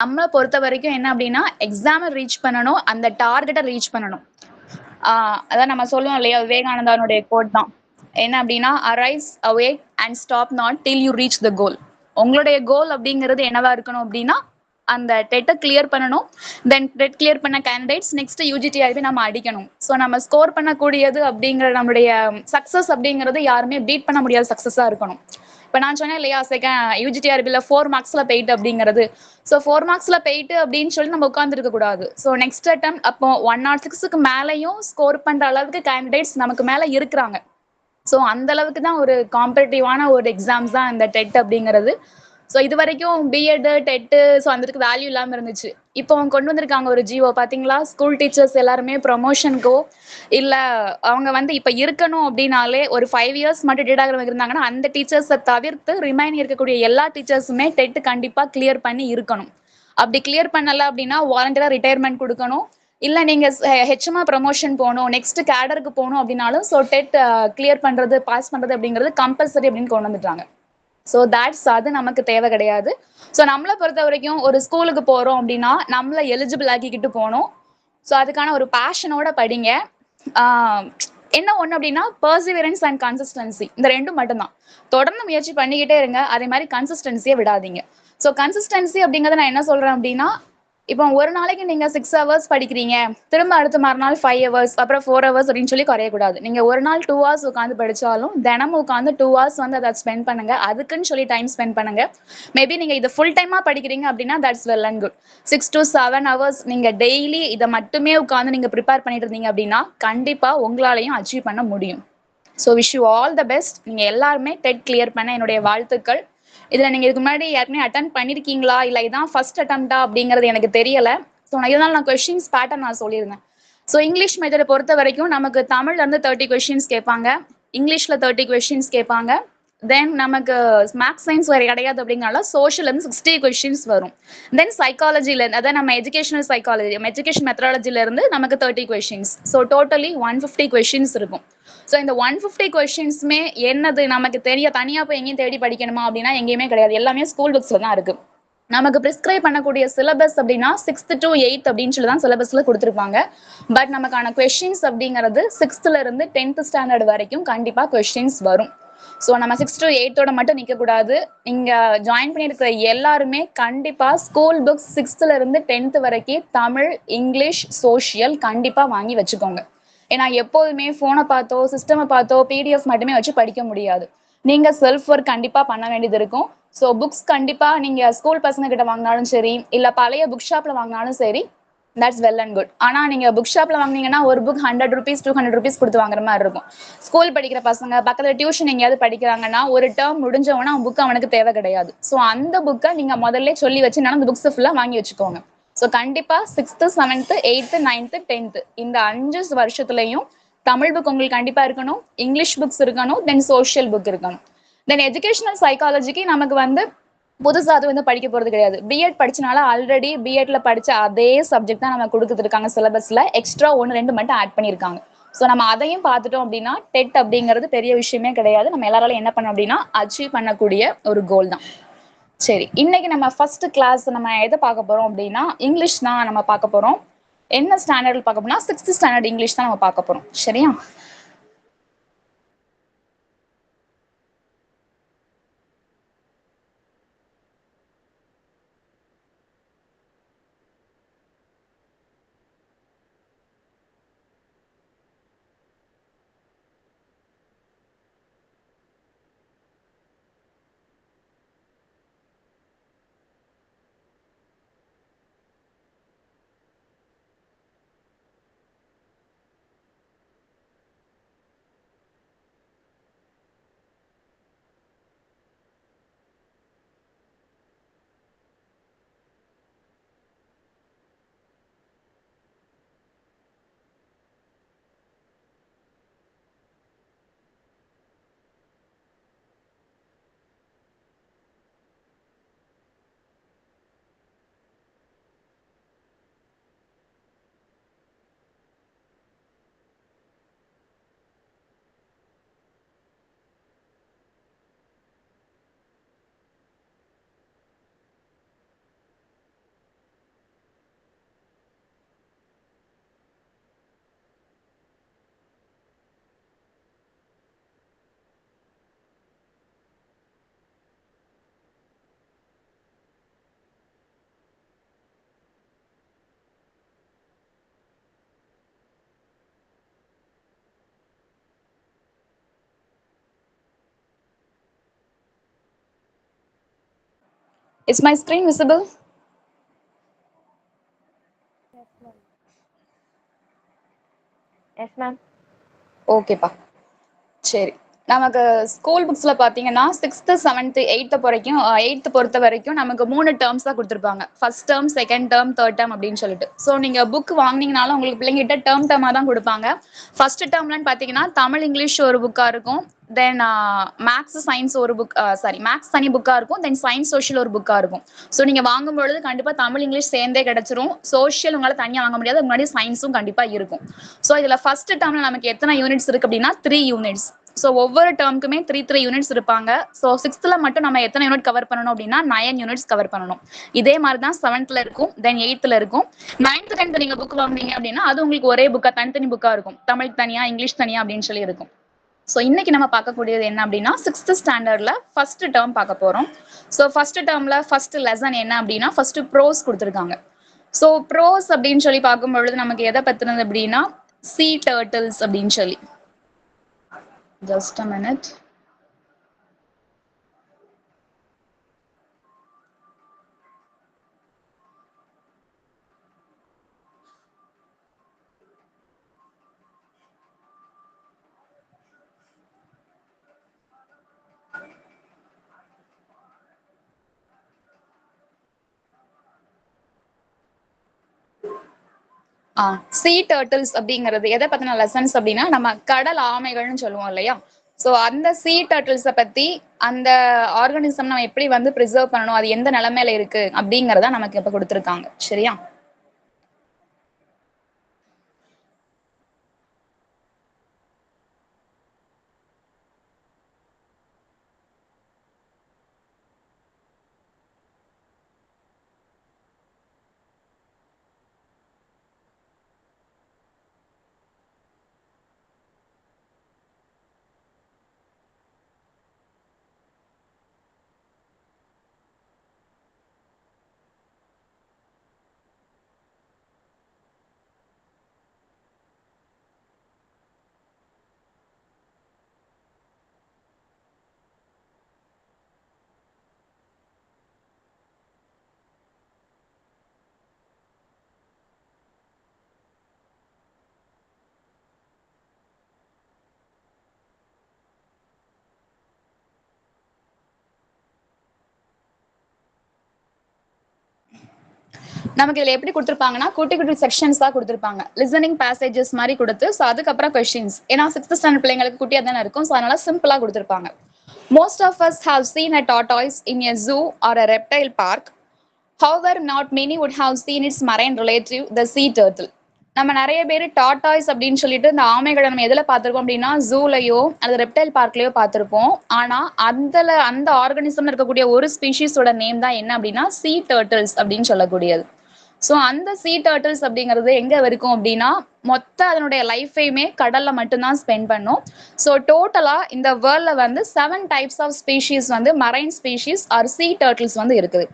நம்மளை பொறுத்த வரைக்கும் என்ன அப்படின்னா எக்ஸாமை ரீச் பண்ணணும், அந்த டார்கெட்டை ரீச் பண்ணணும். அதான் நம்ம சொல்லுவோம் இல்லையா, விவேகானந்தானுடைய கோட் தான் என்ன அப்படின்னா, arise awake and stop not till you reach the goal. உங்களுடைய கோல் அப்படிங்கிறது என்னவா இருக்கணும் அப்படின்னா அந்த டெட்டை கிளியர் பண்ணணும். தென் டெட் கிளியர் பண்ண கேண்டிடேட்ஸ் நெக்ஸ்ட் யூஜிடிஆர்பி நம்ம அடிக்கணும். ஸோ நம்ம ஸ்கோர் பண்ணக்கூடியது அப்படிங்கிற நம்மளுடைய சக்ஸஸ் அப்படிங்கிறது யாருமே பீட் பண்ண முடியாத சக்ஸஸாக இருக்கணும். இப்போ நான் சொன்னேன் இல்லையா, யூஜிடிஆர்பியில் 4 மார்க்ஸில் போயிட்டு அப்படிங்கிறது. ஸோ 4 மார்க்ஸில் போயிட்டு அப்படின்னு சொல்லி நம்ம உட்காந்துருக்க கூடாது. ஸோ நெக்ஸ்ட் அட்டம் அப்போ 106க்கு மேலேயும் ஸ்கோர் பண்ணுற அளவுக்கு கேண்டிடேட்ஸ் நமக்கு மேலே இருக்கிறாங்க. ஸோ அந்த அளவுக்கு தான் ஒரு காம்படிட்டிவான ஒரு எக்ஸாம்ஸ் தான் இந்த டெட் அப்படிங்கிறது. ஸோ இது வரைக்கும் பிஎட் டெட்டு ஸோ அதுக்கு வேல்யூ இல்லாமல் இருந்துச்சு. இப்போ அவங்க கொண்டு வந்திருக்காங்க ஒரு ஜிஓ பார்த்தீங்களா, ஸ்கூல் டீச்சர்ஸ் எல்லாருமே ப்ரொமோஷனுக்கோ இல்லை அவங்க வந்து இப்போ இருக்கணும் அப்படின்னாலே ஒரு 5 இயர்ஸ் மட்டும் டேட்டாகிராம் இருந்தாங்கன்னா அந்த டீச்சர்ஸை தவிர்த்து ரிமைனிங் இருக்கக்கூடிய எல்லா டீச்சர்ஸுமே டெட்டு கண்டிப்பாக கிளியர் பண்ணி இருக்கணும். அப்படி கிளியர் பண்ணலை அப்படின்னா வாலண்டியராக ரிட்டையர்மெண்ட் கொடுக்கணும். இல்லை நீங்கள் ஹெச்எம்ஆ ப்ரமோஷன் போகணும், நெக்ஸ்ட் கேடருக்கு போகணும் அப்படின்னாலும் ஸோ டெட் கிளியர் பண்ணுறது பாஸ் பண்ணுறது அப்படிங்கிறது கம்பல்சரி அப்படின்னு கொண்டு வந்துட்டாங்க. ஸோ தேட்ஸ் அது நமக்கு தேவை கிடையாது. ஸோ நம்மளை பொறுத்த வரைக்கும் ஒரு ஸ்கூலுக்கு போகிறோம் அப்படின்னா நம்மளை எலிஜிபிள் ஆக்கிக்கிட்டு போகணும். ஸோ அதுக்கான ஒரு பேஷனோட படிங்க. என்ன ஒன்று அப்படின்னா பர்சிவரன்ஸ் அண்ட் கன்சிஸ்டன்சி, இந்த ரெண்டும் மட்டும்தான். தொடர்ந்து முயற்சி பண்ணிக்கிட்டே இருங்க, அதே மாதிரி கன்சிஸ்டன்சியை விடாதீங்க. ஸோ கன்சிஸ்டன்சி அப்படிங்கிறத நான் என்ன சொல்கிறேன் அப்படின்னா, இப்போ ஒரு நாளைக்கு நீங்க 6 ஹவர்ஸ் படிக்கிறீங்க, திரும்ப அடுத்த மறுநாள் 5 ஹவர்ஸ், அப்புறம் 4 ஹவர்ஸ் அப்படின்னு சொல்லி குறையக்கூடாது. நீங்க ஒரு நாள் 2 ஹவர்ஸ் உட்காந்து படிச்சாலும் தினமும் உட்காந்து 2 ஹவர்ஸ் வந்து அதை ஸ்பெண்ட் பண்ணுங்க. அதுக்குன்னு சொல்லி டைம் ஸ்பெண்ட் பண்ணுங்க. மேபி நீங்க இது ஃபுல் டைமா படிக்கிறீங்க அப்படின்னா that's well and good. 6 to 7 hours நீங்க டெய்லி இதை மட்டுமே உட்காந்து நீங்க ப்ரிப்பேர் பண்ணிட்டு இருந்தீங்க அப்படின்னா கண்டிப்பா உங்களாலையும் அச்சீவ் பண்ண முடியும். So wish you all the best. நீங்க எல்லாருமே டெட் கிளியர் பண்ண என்னுடைய வாழ்த்துக்கள். இதுல நீங்க இதுக்கு முன்னாடி யாருமே அட்டன் பண்ணிருக்கீங்களா இல்லை இதான் ஃபர்ஸ்ட் அட்டம்ப்டா அப்படிங்கிறது எனக்கு தெரியல. ஸோ இதனால நான் கொஸ்டின்ஸ் பேட்டர்ன் நான் சொல்லியிருந்தேன். ஸோ இங்கிலீஷ் மெத்தடை பொறுத்த வரைக்கும் நமக்கு தமிழ்ல இருந்து 30 கொஸ்டின்ஸ் கேட்பாங்க, இங்கிலீஷ்ல 30 கொஸ்டின்ஸ் கேட்பாங்க. தென் நமக்கு மேக்ஸ் சயின்ஸ் வேறு கிடையாது அப்படிங்கிறனால சோஷியலேருந்து 60 கொஸ்டின்ஸ் வரும். தென் சைக்காலஜிலேருந்து, அதாவது நம்ம எஜுகேஷனல் சைக்காலஜி எஜுகேஷன் மெத்தடாலஜிலேருந்து நமக்கு 30 கொஸ்டின்ஸ். ஸோ டோட்டலி 150 கொஸ்டின்ஸ் இருக்கும். ஸோ இந்த 150 கொஸ்டின்ஸுமே என்னது நமக்கு தனியாக போய் எங்கேயும் தேடி படிக்கணுமா அப்படின்னா எங்கேயுமே கிடையாது. எல்லாமே ஸ்கூல் புக்ஸில் தான் இருக்குது. நமக்கு ப்ரிஸ்கிரைப் பண்ணக்கூடிய சிலபஸ் அப்படின்னா 6th to 8th அப்படின்னு சொல்லி தான் சிலபஸ்ல கொடுத்துருப்பாங்க. பட் நமக்கான கொஸ்டின்ஸ் அப்படிங்கிறது 6th இருந்து 10th ஸ்டாண்டர்ட் வரைக்கும் கண்டிப்பா கொஸ்டின்ஸ் வரும். ஸோ நம்ம 6 to 8 மட்டும் நிற்கக்கூடாது. நீங்க ஜாயின் பண்ணியிருக்கிற எல்லாருமே கண்டிப்பா ஸ்கூல் புக்ஸ் 6th இருந்து 10th வரைக்கும் தமிழ், இங்கிலீஷ், சோஷியல் கண்டிப்பா வாங்கி வச்சுக்கோங்க. ஏன்னா எப்போதுமே போனை பார்த்தோ சிஸ்டமை பார்த்தோ பிடிஎஃப் மட்டுமே வச்சு படிக்க முடியாது. நீங்க செல்ஃப் ஒர்க் கண்டிப்பா பண்ண வேண்டியது இருக்கும். ஸோ புக்ஸ் கண்டிப்பா நீங்க ஸ்கூல் பசங்க கிட்ட வாங்கினாலும் சரி, இல்ல பழைய புக் ஷாப்ல வாங்கினாலும் சரி, தட்ஸ் வெல் அண்ட் குட். ஆனா நீங்க புக் ஷாப்ல வாங்கினீங்கன்னா ஒரு புக் 100 rupees 200 rupees கொடுத்து வாங்குற மாதிரி இருக்கும். ஸ்கூல் படிக்கிற பசங்க பக்கத்துல டியூஷன் எங்கேயாவது படிக்கிறாங்கன்னா ஒரு டேர்ம் முடிஞ்சவொன்னா அவன் புக் அவனுக்கு தேவை கிடையாது. ஸோ அந்த புக்கை நீங்க முதல்ல சொல்லி வச்சு அந்த புக்ஸ் ஃபுல்லா வாங்கி வச்சுக்கோங்க. ஸோ கண்டிப்பா 6th 7th 8th 9th 10th இந்த 5 வருஷத்துலயும் தமிழ் புக் உங்களுக்கு கண்டிப்பா இருக்கணும், இங்கிலீஷ் புக்ஸ் இருக்கணும், தென் சோஷியல் புக் இருக்கணும். தென் எஜுகேஷனல் சைக்காலஜிக்கு நமக்கு வந்து புதுசா அது வந்து படிக்க போறது கிடையாது. பிஎட் படிச்சனால ஆல்ரெடி பிஎட்ல படிச்ச அதே சப்ஜெக்ட் தான் நம்ம கொடுத்துட்டு இருக்காங்க சிலபஸ்ல. எக்ஸ்ட்ரா 1-2 மட்டும் ஆட் பண்ணியிருக்காங்க. ஸோ நம்ம அதையும் பார்த்துட்டோம் அப்படின்னா டெட் அப்படிங்கிறது பெரிய விஷயமே கிடையாது. நம்ம எல்லாராலும் என்ன பண்ணோம் அப்படின்னா அச்சீவ் பண்ணக்கூடிய ஒரு கோல் தான். சரி, இன்னைக்கு நம்ம ஃபர்ஸ்ட் கிளாஸ் நம்ம எதை பார்க்க போறோம் அப்படின்னா இங்கிலீஷ் தான் நம்ம பார்க்க போறோம். என்ன ஸ்டாண்டர்ட்ல பார்க்க போறோம்னா 6th ஸ்டாண்டர்ட் இங்கிலீஷ் தான் நம்ம பார்க்க போறோம். சரியா? Is my screen visible? Yes, ma'am. Okay, pa. சரி. நமக்கு ஸ்கூல் புக்ஸ்ல பாத்தீங்கன்னா 6th 7th 8th வரைக்கும் 8th பொறுத்த வரைக்கும் நமக்கு 3 டேர்ம்ஸ் தான் கொடுத்துருப்பாங்க. First term, second term, third term அப்படின்னு சொல்லிட்டு. ஸோ நீங்க புக் வாங்கினீங்கனாலும் உங்களுக்கு பிள்ளைங்கிட்ட டேர்மா தான் கொடுப்பாங்க. ஃபர்ஸ்ட் டேர்ம்லன்னு பாத்தீங்கன்னா தமிழ் இங்கிலீஷ் ஒரு புக்கா இருக்கும். தென் மேக்ஸ் சயின்ஸ் ஒரு புக், மேக்ஸ் தனி புக்கா இருக்கும். தென் சயின்ஸ் சோஷியல் ஒரு புக்கா இருக்கும். ஸோ நீங்க வாங்கும்பொழுது கண்டிப்பா தமிழ் இங்கிலீஷ் சேர்ந்தே கிடைச்சிரும். சோஷியல் உங்களால தனியா வாங்க முடியாது, முன்னாடி சயின்ஸும் கண்டிப்பா இருக்கும். ஸோ இதுல ஃபர்ஸ்ட் டேர்ம்ல நமக்கு எத்தனை யூனிட்ஸ் இருக்கு அப்படின்னா 3 யூனிட்ஸ். ஸோ ஒவ்வொரு டேர்முக்குமே 3 யூனிட்ஸ் இருப்பாங்க. ஸோ 6th மட்டும் நம்ம எத்தனை யூனிட் கவர் பண்ணணும் அப்படின்னா 9 யூனிட்ஸ் கவர் பண்ணணும். இதே மாதிரி தான் 7th இருக்கும், தென் 8th இருக்கும். 9th 10th நீங்க புக் வாங்குனீங்க அப்படின்னா அது உங்களுக்கு ஒரே புக்கா தனித்தனி புக்கா இருக்கும். தமிழ் தனியா, இங்கிலீஷ் தனியா அப்படின்னு சொல்லி இருக்கும். ஸோ இன்னைக்கு நம்ம பார்க்கக்கூடியது என்ன அப்படின்னா 6th ஸ்டாண்டர்ட்ல ஃபர்ஸ்ட் டேர்ம் பார்க்க போறோம். ஸோ ஃபர்ஸ்ட் டேர்ம்ல ஃபர்ஸ்ட் லெசன் என்ன அப்படின்னா ஃபர்ஸ்ட் ப்ரோஸ் கொடுத்துருக்காங்க. ஸோ ப்ரோஸ் அப்படின்னு சொல்லி பார்க்கும்பொழுது நமக்கு எதை பத்தினது அப்படின்னா சீ டர்ட்டில்ஸ் அப்படின்னு சொல்லி. Just a minute. Sea turtles அப்படிங்கிறது எதை பத்தின லெசன்ஸ் அப்படின்னா நம்ம கடல் ஆமைகள்னு சொல்லுவோம் இல்லையா. ஸோ அந்த சீ டர்ட்டில்ஸை பத்தி அந்த ஆர்கானிசம் நம்ம எப்படி வந்து ப்ரிசர்வ் பண்ணணும், அது எந்த நிலைமையில இருக்கு அப்படிங்கறத நமக்கு இப்ப கொடுத்துருக்காங்க. சரியா? நமக்கு இதுல எப்படி கொடுத்துருப்பாங்கன்னா குட்டி குட்டி செக்ஷன்ஸ் தான் கொடுத்துருப்பாங்க. லிசனிங் பேசேஜஸ் மாதிரி கொடுத்து ஸோ அதுக்கப்புறம் கொஸ்டின்ஸ். ஏன்னா 6th ஸ்டாண்டர்ட் பிள்ளைங்களுக்கு குட்டியா தானே இருக்கும். ஸோ அதனால சிம்பிளா கொடுத்துருப்பாங்க. Most of us have seen a tortoise in a zoo or a reptile park. However, not many would have seen its marine relative, the sea turtle. நம்ம நிறைய பேர் டாட்டாய்ஸ் அப்படின்னு சொல்லிட்டு இந்த ஆமைகளை நம்ம எதுல பார்த்திருப்போம் அப்படின்னா ஜூலையோ அல்லது ரெப்டைல் பார்க்லயோ பார்த்திருப்போம். ஆனா அந்த ஆர்கானிசம்ல இருக்கக்கூடிய ஒரு ஸ்பீஷீஸோட நேம் தான் என்ன அப்படின்னா சீ டர்ட்டில்ஸ் அப்படின்னு சொல்லக்கூடியது. ஸோ அந்த சீ டர்ட்டில்ஸ் அப்படிங்கிறது எங்க வரைக்கும் அப்படின்னா மொத்த அதனுடைய லைஃபையுமே கடல்ல மட்டும்தான் ஸ்பெண்ட் பண்ணும். ஸோ டோட்டலா இந்த வேர்ல்ட்ல வந்து 7 டைப்ஸ் ஆஃப் ஸ்பீஷீஸ் வந்து marine species or sea turtles வந்து இருக்குது.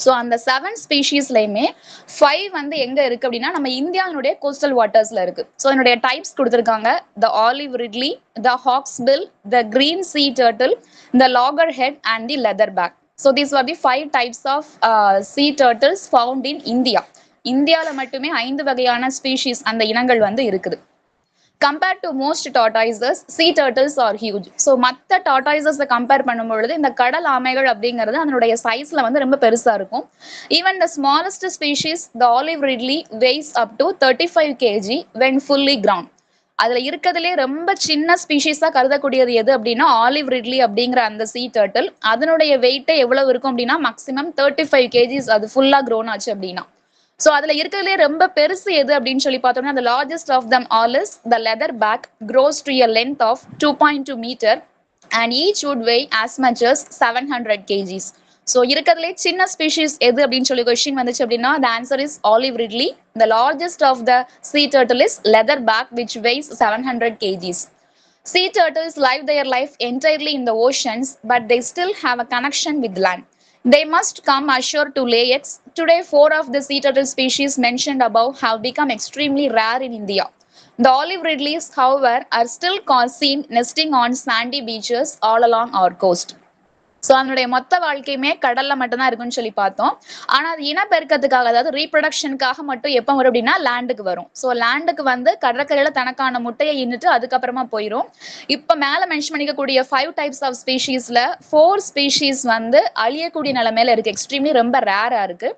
ஸோ அந்த 7 ஸ்பீஷீஸ்லயுமே 5 வந்து எங்க இருக்கு அப்படின்னா நம்ம இந்தியாவுடைய கோஸ்டல் வாட்டர்ஸ்ல இருக்கு. ஸோ என்னுடைய டைப்ஸ் கொடுத்துருக்காங்க. The olive ridley, the hawksbill, the green sea turtle, the loggerhead and the leatherback. So these are the 5 types of sea turtles found in India. இந்தியாவில் மட்டுமே 5 வகையான ஸ்பீஷீஸ் அந்த இனங்கள் வந்து இருக்குது. Compared to most tortoises sea turtles are huge. So மற்ற டாட்டாய்சஸை compare பண்ணும்பொழுது இந்த கடல் ஆமைகள் அப்படிங்கிறது அதனுடைய சைஸ்ல வந்து ரொம்ப பெருசா இருக்கும். Even the smallest species the olive ridley ways up to 35 kg when fully ground. அதுல இருக்கிறதுலே ரொம்ப சின்ன ஸ்பீஷீஸா கருதக்கூடியது எது அப்படின்னா ஆலிவ் ரிட்லி அப்படிங்கிற அந்த சீ டர்ட்டில். அதனுடைய வெயிட்டே எவ்வளவு இருக்கும் அப்படின்னா மேக்ஸிமம் 35 kg, அது ஃபுல்லா க்ரோன் ஆச்சு அப்படின்னா. ஸோ அதுல இருக்கிறதுலே ரொம்ப பெருசு எது அப்படின்னு சொல்லி பார்த்தோம்னா the largest of them all is the leatherback, grows to a length of 2.2 meter and each would weigh as much as 700 kgs. So இருக்கிறதுலே சின்ன ஸ்பீஷீஸ் எது அப்படின்னு சொல்லி கொஸ்டின் வந்துச்சு அப்படின்னா the answer is olive ridley. The largest of the sea turtle is leatherback which weighs 700 kgs. Sea turtles live their life entirely in the oceans, but they still have a connection with land. They must come ashore to lay eggs. Today, 4 of the sea turtle species mentioned above have become extremely rare in India. The olive ridleys, however, are still seen nesting on sandy beaches all along our coast. So அதனுடைய மொத்த வாழ்க்கையுமே கடல்ல மட்டும்தான் இருக்குன்னு சொல்லி பார்த்தோம். ஆனா அது இனப்பெருக்கத்துக்காக, அதாவது ரீப்ரொடக்ஷனுக்காக மட்டும் எப்ப வரும் அப்படின்னா லேண்டுக்கு வரும். சோ லேண்டுக்கு வந்து கடற்கரையில தனக்கான முட்டையை ஈனுட்டு அதுக்கப்புறமா போயிரும். இப்ப மேல மென்ஷன் பண்ணிக்கக்கூடிய 5 டைப்ஸ் ஆஃப் ஸ்பீஷீஸ்ல 4 ஸ்பீஷீஸ் வந்து அழியக்கூடிய நிலைமையில இருக்கு. எக்ஸ்ட்ரீம்லி ரொம்ப ரேரா இருக்கு.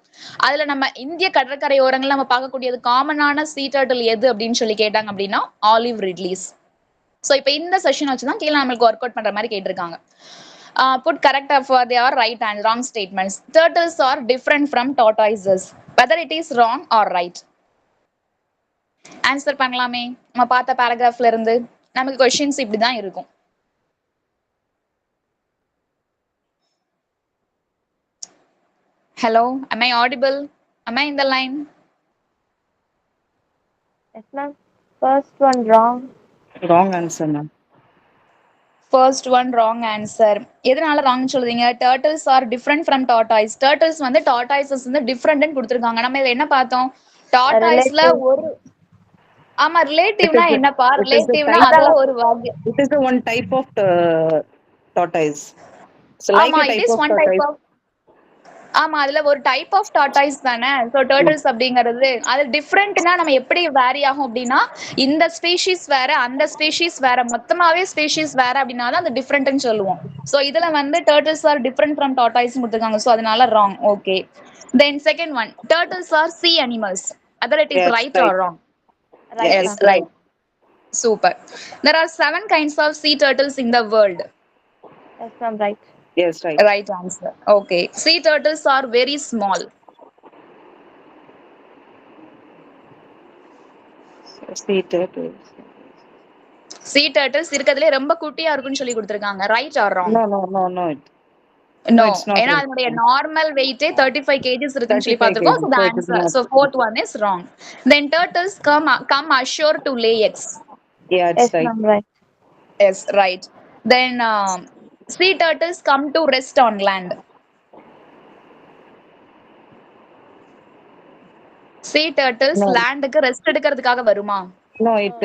அதுல நம்ம இந்திய கடற்கரை ஓரங்கள்ல நம்ம பார்க்கக்கூடியது காமனான சீ டர்ட்டில் எது அப்படின்னு சொல்லி கேட்டாங்க அப்படின்னா ஆலிவ் ரிட்லீஸ். சோ இப்ப இந்த செஷன் வச்சுதான் கீழே நம்மளுக்கு ஒர்க் அவுட் பண்ற மாதிரி கேட்டிருக்காங்க. Put correct for their right and wrong statements. Turtles are different from tortoises. Whether it is wrong or right. Answer பண்ணலாமே. நம்ம பார்த்த பேராகிராஃப்ல இருந்து நமக்கு क्वेश्चंस இப்படிதான் இருக்கும். Hello, am I audible? Am I in the line? Yes, ma'am. First one wrong. Wrong answer, ma'am. First one wrong answer. எதனால wrong சொல்றீங்க? Turtles are different from tortoise. Turtles வந்து tortoises வந்து different ன்னு கொடுத்திருக்காங்க. நம்ம இத என்ன பார்த்தோம்? Tortoiseல ஒரு ஆமா ரிலேட்டிவ்னா என்னப்பா? ரிலேட்டிவ்னா அதுல ஒரு வகை. It is the one type of tortoise. So like ஆமா, a it type is of one tortoise. type of ஆமா அதுல ஒரு டைப் ஆஃப் டார்டாய்ஸ் தானே. சோ டர்ட்டில்ஸ் அப்படிங்கிறது அது டிஃப்ரெண்ட்னா நம்ம எப்படி வேரி ஆகும் அப்படின்னா இந்த ஸ்பீஷீஸ் வேற அந்த ஸ்பீஷீஸ் வேற மொத்தமாவே ஸ்பீஷீஸ் வேற அப்படின்னா தான் அது டிஃப்ரெண்ட்னு சொல்லுவோம். சோ இதுல வந்து turtles are different from tortoise கொடுத்திருக்காங்க. சோ அதனால wrong. Okay. Then second one, turtles are sea animals. Whether it is Yes, right or wrong? Right, Yes, ma'am. right. Super. There are 7 kinds of sea turtles in the world. Yes, ma'am. Right. Yes, right. Right answer. Okay. Sea turtles are very small. Sea turtles. Sea turtles இருக்கதுல ரொம்ப குட்டியா இருக்குன்னு சொல்லி கொடுத்திருக்காங்க. Right or wrong? No. No. It's not ஏன்னா right. அதனுடைய normal வெயிட்டே 35 kgs இருக்குன்னு சொல்லி 35 பார்த்திருக்கோம். kg. So the So it is answer. not. So fourth one is wrong. Then turtles come ashore to lay eggs. Yeah, it's Yes, right. ma'am. Right. Yes, right. Then sea turtles come to rest on land. Sea turtles No. landக்கு rest எடுக்கிறதுக்காக வருமா? No, No, it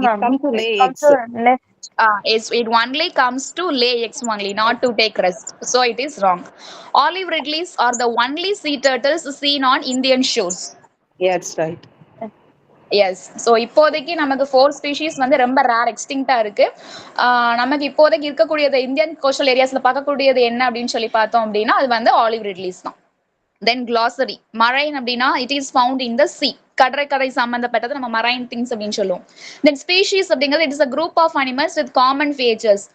ma'am. comes to lay It comes eggs. to nest. It only comes to lay eggs only, not to take rest. So it is wrong. Olive ridleys are the only sea turtles seen on Indian shores. Yeah, it's right. Yes. So இப்போதைக்கு நமக்கு 4 species வந்து ரொம்ப rare எக்ஸ்டிங்டா இருக்கு. நமக்கு இப்போதைக்கு இருக்கக்கூடியது Indian coastal ஏரியாஸ்ல பார்க்கக்கூடியது என்ன அப்படின்னு சொல்லி பார்த்தோம் அப்படின்னா அது வந்து ஆலிவ் ரிட்லீஸ் தான். Then glossary. மரைன் அப்படின்னா it is found in the sea. கடற்கரை சம்பந்தப்பட்டது நம்ம மரைன் திங்ஸ் அப்படின்னு சொல்லுவோம். தென் ஸ்பீஷீஸ் அப்படிங்கிறது it is a group of animals with common features.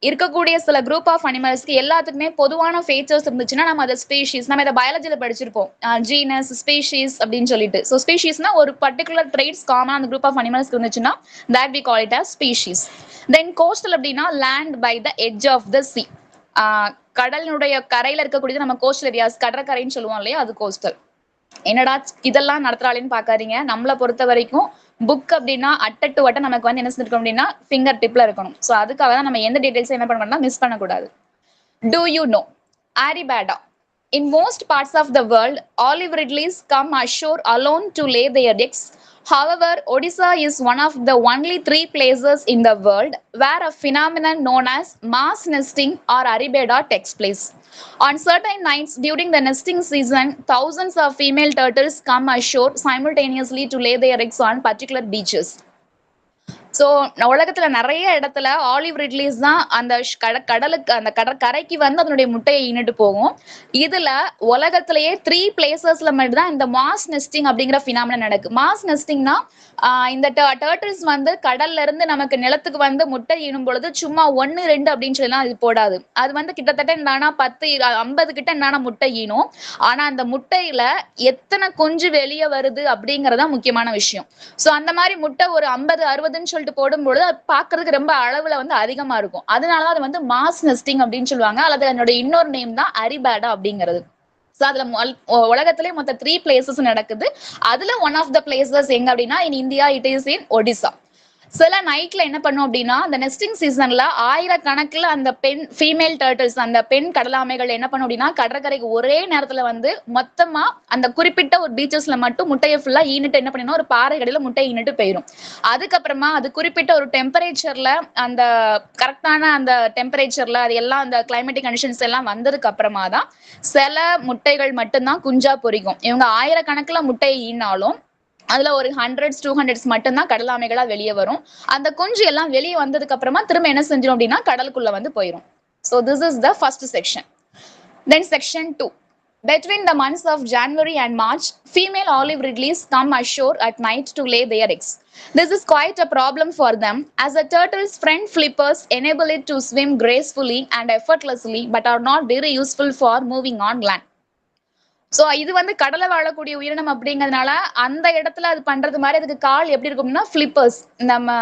இருக்கக்கூடிய சில குரூப் ஆஃப் அனிமல்ஸ்க்கு எல்லாத்துக்குமே பொதுவான ஃபீச்சர்ஸ் இருந்துச்சுன்னா நம்ம அதை ஸ்பீஷீஸ், நம்ம இதை பயாலஜில படிச்சிருப்போம், ஜீனஸ் ஸ்பீஷீஸ் அப்படின்னு சொல்லிட்டு. ஸோ ஸ்பீஷீஸ்னா ஒரு பர்டிகுலர் ட்ரெய்ட்ஸ் காமன் அந்த குரூப் ஆஃப் அனிமல்ஸ்க்கு இருந்துச்சுன்னா that we call it as species. Then coastal அப்படின்னா land by the edge of the sea. கடலினுடைய கரையில இருக்கக்கூடியது நம்ம கோஸ்டல் ஏரியாஸ், கடற்கரைன்னு சொல்லுவோம் இல்லையா, அது கோஸ்டல். என்னடா இதெல்லாம் நடத்துறாளேன்னு பாக்காதீங்க. நம்மளை பொறுத்த வரைக்கும் புக் அப்படின்னா அட்டை டு அட்டை நமக்கு வந்து என்ன செஞ்சிருக்கோம் அப்படின்னா ஃபிங்கர் டிப்ல இருக்கணும். ஸோ அதுக்காக தான் நம்ம எந்த டீடைல்ஸும் என்ன பண்ணணும்னா மிஸ் பண்ணக்கூடாது. Do you know Aribada? In most parts of the world, olive ridleys come ashore alone to lay their eggs. However, Odisha is one of the only 3 places in the world where a phenomenon known as mass nesting or Aribada takes place. On certain nights during the nesting season, thousands of female turtles come ashore simultaneously to lay their eggs on particular beaches. So உலகத்துல நிறைய இடத்துல olive ridleys தான் அந்த கடலுக்கு அந்த கடற்கரைக்கு வந்து அதனுடைய முட்டையை ஈனுட்டு போகும். இதுல உலகத்திலேயே 3 பிளேசஸ்ல மட்டும் தான் இந்த மாஸ் நெஸ்டிங் அப்படிங்கிற ஃபினாமினன் நடக்கு. மாஸ் நெஸ்டிங்னா இந்த டர்ட்டில்ஸ் வந்து கடல்ல இருந்து நமக்கு நிலத்துக்கு வந்து முட்டை ஈனும் பொழுது சும்மா 1 2 அப்படின்னு சொல்லலாம் இது போடாது. அது வந்து கிட்டத்தட்ட என்னன்னா 10 50 கிட்ட என்னன்னா முட்டை ஈனும். ஆனா அந்த முட்டையில எத்தனை குஞ்சு வெளியே வருது அப்படிங்கறதா முக்கியமான விஷயம். சோ அந்த மாதிரி முட்டை ஒரு 50 60ன்னு சொல்லிட்டு போடும்பொழுது அது பாக்குறதுக்கு ரொம்ப அளவுல வந்து அதிகமா இருக்கும். அதனாலதான் அது வந்து மாஸ் நெஸ்டிங் அப்படின்னு சொல்லுவாங்க. அல்லது அதனோட இன்னொரு நேம் தான் அரிபேடா அப்படிங்கிறது. சோ அதுல உலகத்திலே மொத்த 3 பிளேசஸ் நடக்குது. அதுல ஒன் ஆஃப் த பிளேசஸ் எங்க அப்படின்னா in India it is in Odisha. சில நைட்ல என்ன பண்ணும் அப்படின்னா அந்த நெஸ்டிங் சீசன்ல ஆயிரக்கணக்கில் அந்த பெண் ஃபீமேல் டர்ட்டில்ஸ் அந்த பெண் கடலாமைகள் என்ன பண்ணும் அப்படின்னா கடற்கரைக்கு ஒரே நேரத்துல வந்து மொத்தமா அந்த குறிப்பிட்ட ஒரு பீச்சஸ்ல மட்டும் முட்டையை ஃபுல்லா ஈனிட்டு என்ன பண்ணினா ஒரு பாறை கடையில முட்டையை ஈனிட்டு போயிடும். அதுக்கப்புறமா அது குறிப்பிட்ட ஒரு டெம்பரேச்சர்ல அந்த கரெக்டான அந்த டெம்பரேச்சர்ல அது எல்லாம் அந்த கிளைமேட்டிக் கண்டிஷன்ஸ் எல்லாம் வந்ததுக்கு அப்புறமா தான் சில முட்டைகள் மட்டும்தான் குஞ்சா பொரிக்கும். இவங்க ஆயிரக்கணக்கில் முட்டையை ஈனாலும் அதுல ஒரு 100s 200s மட்டும்தான் கடலாமைகளா வெளியே வரும். அந்த குஞ்சு எல்லாம் வெளியே வந்ததுக்கு அப்புறமா திரும்ப என்ன செஞ்சிடும் அப்படின்னா கடலுக்குள்ள வந்து போயிடும். So this is the first section. Then section 2. Between the months of January and March, female olive ridleys come ashore at night to lay their eggs. This is quite a problem for them as the turtle's front flippers enable it to swim gracefully and effortlessly but are not very useful for moving on land. So இது வந்து கடலை வாழக்கூடிய உயிரினம் அப்படிங்கிறதுனால அந்த இடத்துல அது பண்றது மாதிரி அதுக்கு கால் எப்படி இருக்கும்னா ஃபிளிப்பர்ஸ் நம்ம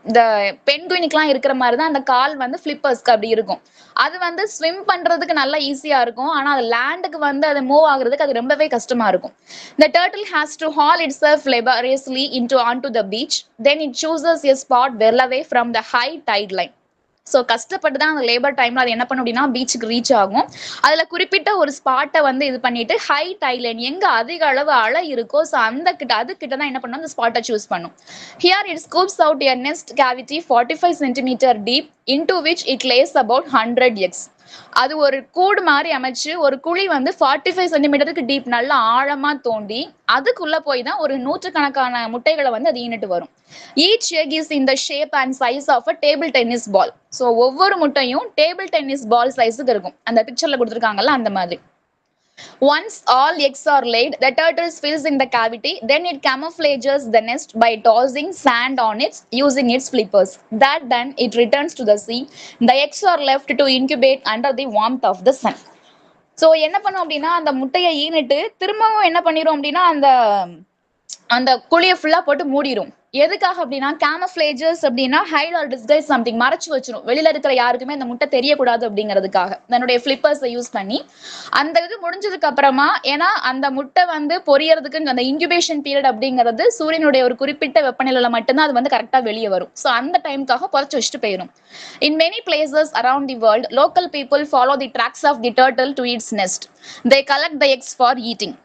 இந்த பெண்குயினுக்குலாம் இருக்கிற மாதிரி தான் அந்த கால் வந்து ஃபிளிப்பர்ஸ்க்கு அப்படி இருக்கும். அது வந்து ஸ்விம் பண்றதுக்கு நல்லா ஈஸியா இருக்கும். ஆனா அது லேண்டுக்கு வந்து அது மூவ் ஆகுறதுக்கு அது ரொம்பவே கஷ்டமா இருக்கும். The turtle has to haul itself laboriously onto the beach. Then it chooses a spot well away from the high tide line. So கஷ்டப்பட்டு தான் அந்த லேபர் டைம்ல அது என்ன பண்ணும் அப்படின்னா பீச்சுக்கு ரீச் ஆகும். அதுல குறிப்பிட்ட ஒரு ஸ்பாட்டை வந்து இது பண்ணிட்டு ஹை டைலைன் எங்க அதிக அளவு அலை இருக்கோ ஸோ அந்த கிட்ட அது கிட்ட தான் என்ன பண்ணும் அந்த ஸ்பாட்டை சூஸ் பண்ணும். Here it scoops out a nest cavity 45 centimeter deep into which it lays about 100 eggs. அது ஒரு கூடு மாதிரி அமைச்சு ஒரு குழி வந்து 45 சென்டிமீட்டருக்கு டீப் நல்லா ஆழமா தோண்டி அதுக்குள்ள போய் தான் ஒரு நூற்றுக்கணக்கான முட்டைகளை வந்து அது ஈனிட்டு வரும். Each egg is in the shape and size of a table tennis ball. So ஒவ்வொரு முட்டையும் டேபிள் டென்னிஸ் பால் சைஸுக்கு இருக்கும். அந்த பிக்சர்ல கொடுத்துருக்காங்கல்ல அந்த மாதிரி. Once all eggs are laid, the turtle fills in the cavity. Then it camouflages the nest by tossing sand on it using its flippers. That done, it returns to the sea. The eggs are left to incubate under the warmth of the sun. So என்ன பண்ணும் அப்படின்னா அந்த முட்டையை ஈனிட்டு திரும்பவும் என்ன பண்ணிரும் அப்படின்னா அந்த அந்த குழியை ஃபுல்லா போட்டு மூடிடும். எதுக்காக அப்படின்னா கேமஃபிளேஜஸ் அப்படின்னா ஹைட் ஆர் டிஸ்கைஸ் சம்திங் மறைச்சு வச்சிரும். வெளியில இருக்கிற யாருக்குமே அந்த முட்டை தெரியக்கூடாது அப்படிங்கிறதுக்காக தன்னுடைய ஃபிளிப்பர்ஸை யூஸ் பண்ணி அந்த இது முடிஞ்சதுக்கு அப்புறமா ஏன்னா அந்த முட்டை வந்து பொரியறதுக்கு அந்த இன்குபேஷன் பீரியட் அப்படிங்கிறது சூரியனுடைய ஒரு குறிப்பிட்ட வெப்பநிலையில மட்டும்தான் அது வந்து கரெக்டா வெளியே வரும். ஸோ அந்த டைமுக்காக புதைச்சு வச்சுட்டு போயிடும். In many places around the world, local people follow the tracks of the turtle to its nest. They collect the eggs for eating.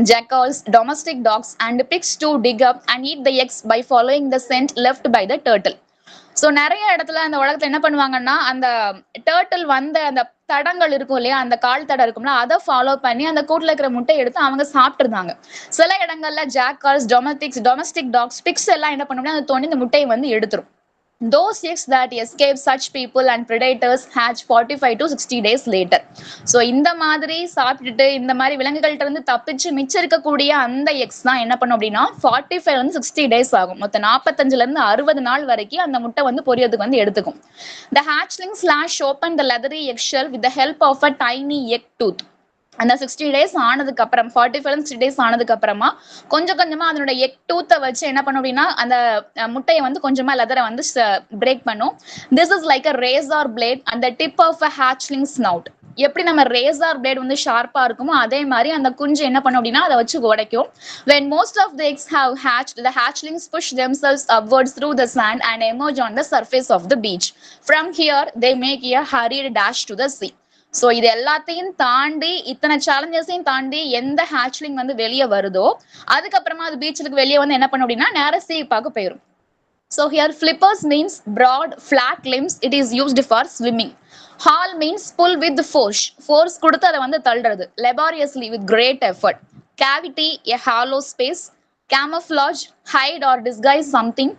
Jackals, domestic dogs, and pigs to dig up and eat the eggs by following the scent left by the turtle. So நிறைய இடத்துல அந்த உலகத்துல என்ன பண்ணுவாங்கன்னா அந்த டேர்ட்டில் வந்த அந்த தடங்கள் இருக்கும் இல்லையா அந்த கால் தடம் இருக்கும்ல அதை ஃபாலோ பண்ணி அந்த கூட்டில் இருக்கிற முட்டை எடுத்து அவங்க சாப்பிட்டுருந்தாங்க. சில இடங்கள்ல ஜாக்கால்ஸ் டொமஸ்டிக் டாக்ஸ் பிக்ஸ் எல்லாம் என்ன பண்ணும்னா அந்த தோண்டி இந்த முட்டையை வந்து எடுத்துரும். Those eggs that escape such people and predators hatch 45 to 60 days later. So இந்த மாதிரி சாப்பிட்டுட்டு இந்த மாதிரி விலங்குகள்கிட்ட இருந்து தப்பிச்சு மிச்சம் இருக்கக்கூடிய அந்த எக்ஸ் தான் என்ன பண்ணும் அப்படின்னா 45 வந்து 60 days ஆகும். மொத்தம் 45ல இருந்து 60 நாள் வரைக்கும் அந்த முட்டை வந்து பொரியறதுக்கு வந்து எடுத்துக்கும். The hatchling slash open the leathery eggshell with the help of a tiny egg tooth. அந்த 60 days ஆனதுக்கு அப்புறம் 45 60 days ஆனதுக்கு அப்புறமா கொஞ்சம் கொஞ்சமா அதனோட எக் டூத்தை வச்சு என்ன பண்ணும் அப்படின்னா அந்த முட்டையை வந்து கொஞ்சமா லெதரை வந்து பிரேக் பண்ணும். This is like a razor blade and the tip of a hatchling snout. எப்படி நம்ம ரேசர் பிளேட் வந்து ஷார்ப்பா இருக்குமோ அதே மாதிரி அந்த குஞ்சு என்ன பண்ணும் அப்படின்னா அதை வச்சு உடைக்கும். When most of the eggs have hatched, the hatchlings push themselves upwards through the sand and emerge on the surface of the beach. From here, they make a hurried dash to the sea. So இது எல்லாத்தையும் தாண்டி இத்தனை சேலஞ்சஸையும் தாண்டி எந்த ஹேட்ச்லிங் வந்து வெளியே வருதோ அதுக்கப்புறமா அது பீச்சுக்கு வெளியே வந்து என்ன பண்ணும் அப்படின்னா நேர சீ பார்க்க போயிடும். So here flippers means broad flat limbs. It is used for swimming. Haul means pull with force கொடுத்து அதை வந்து தள்ளுறது. Laboriously with great effort. Cavity, a hollow space. Camouflage, hide or disguise something.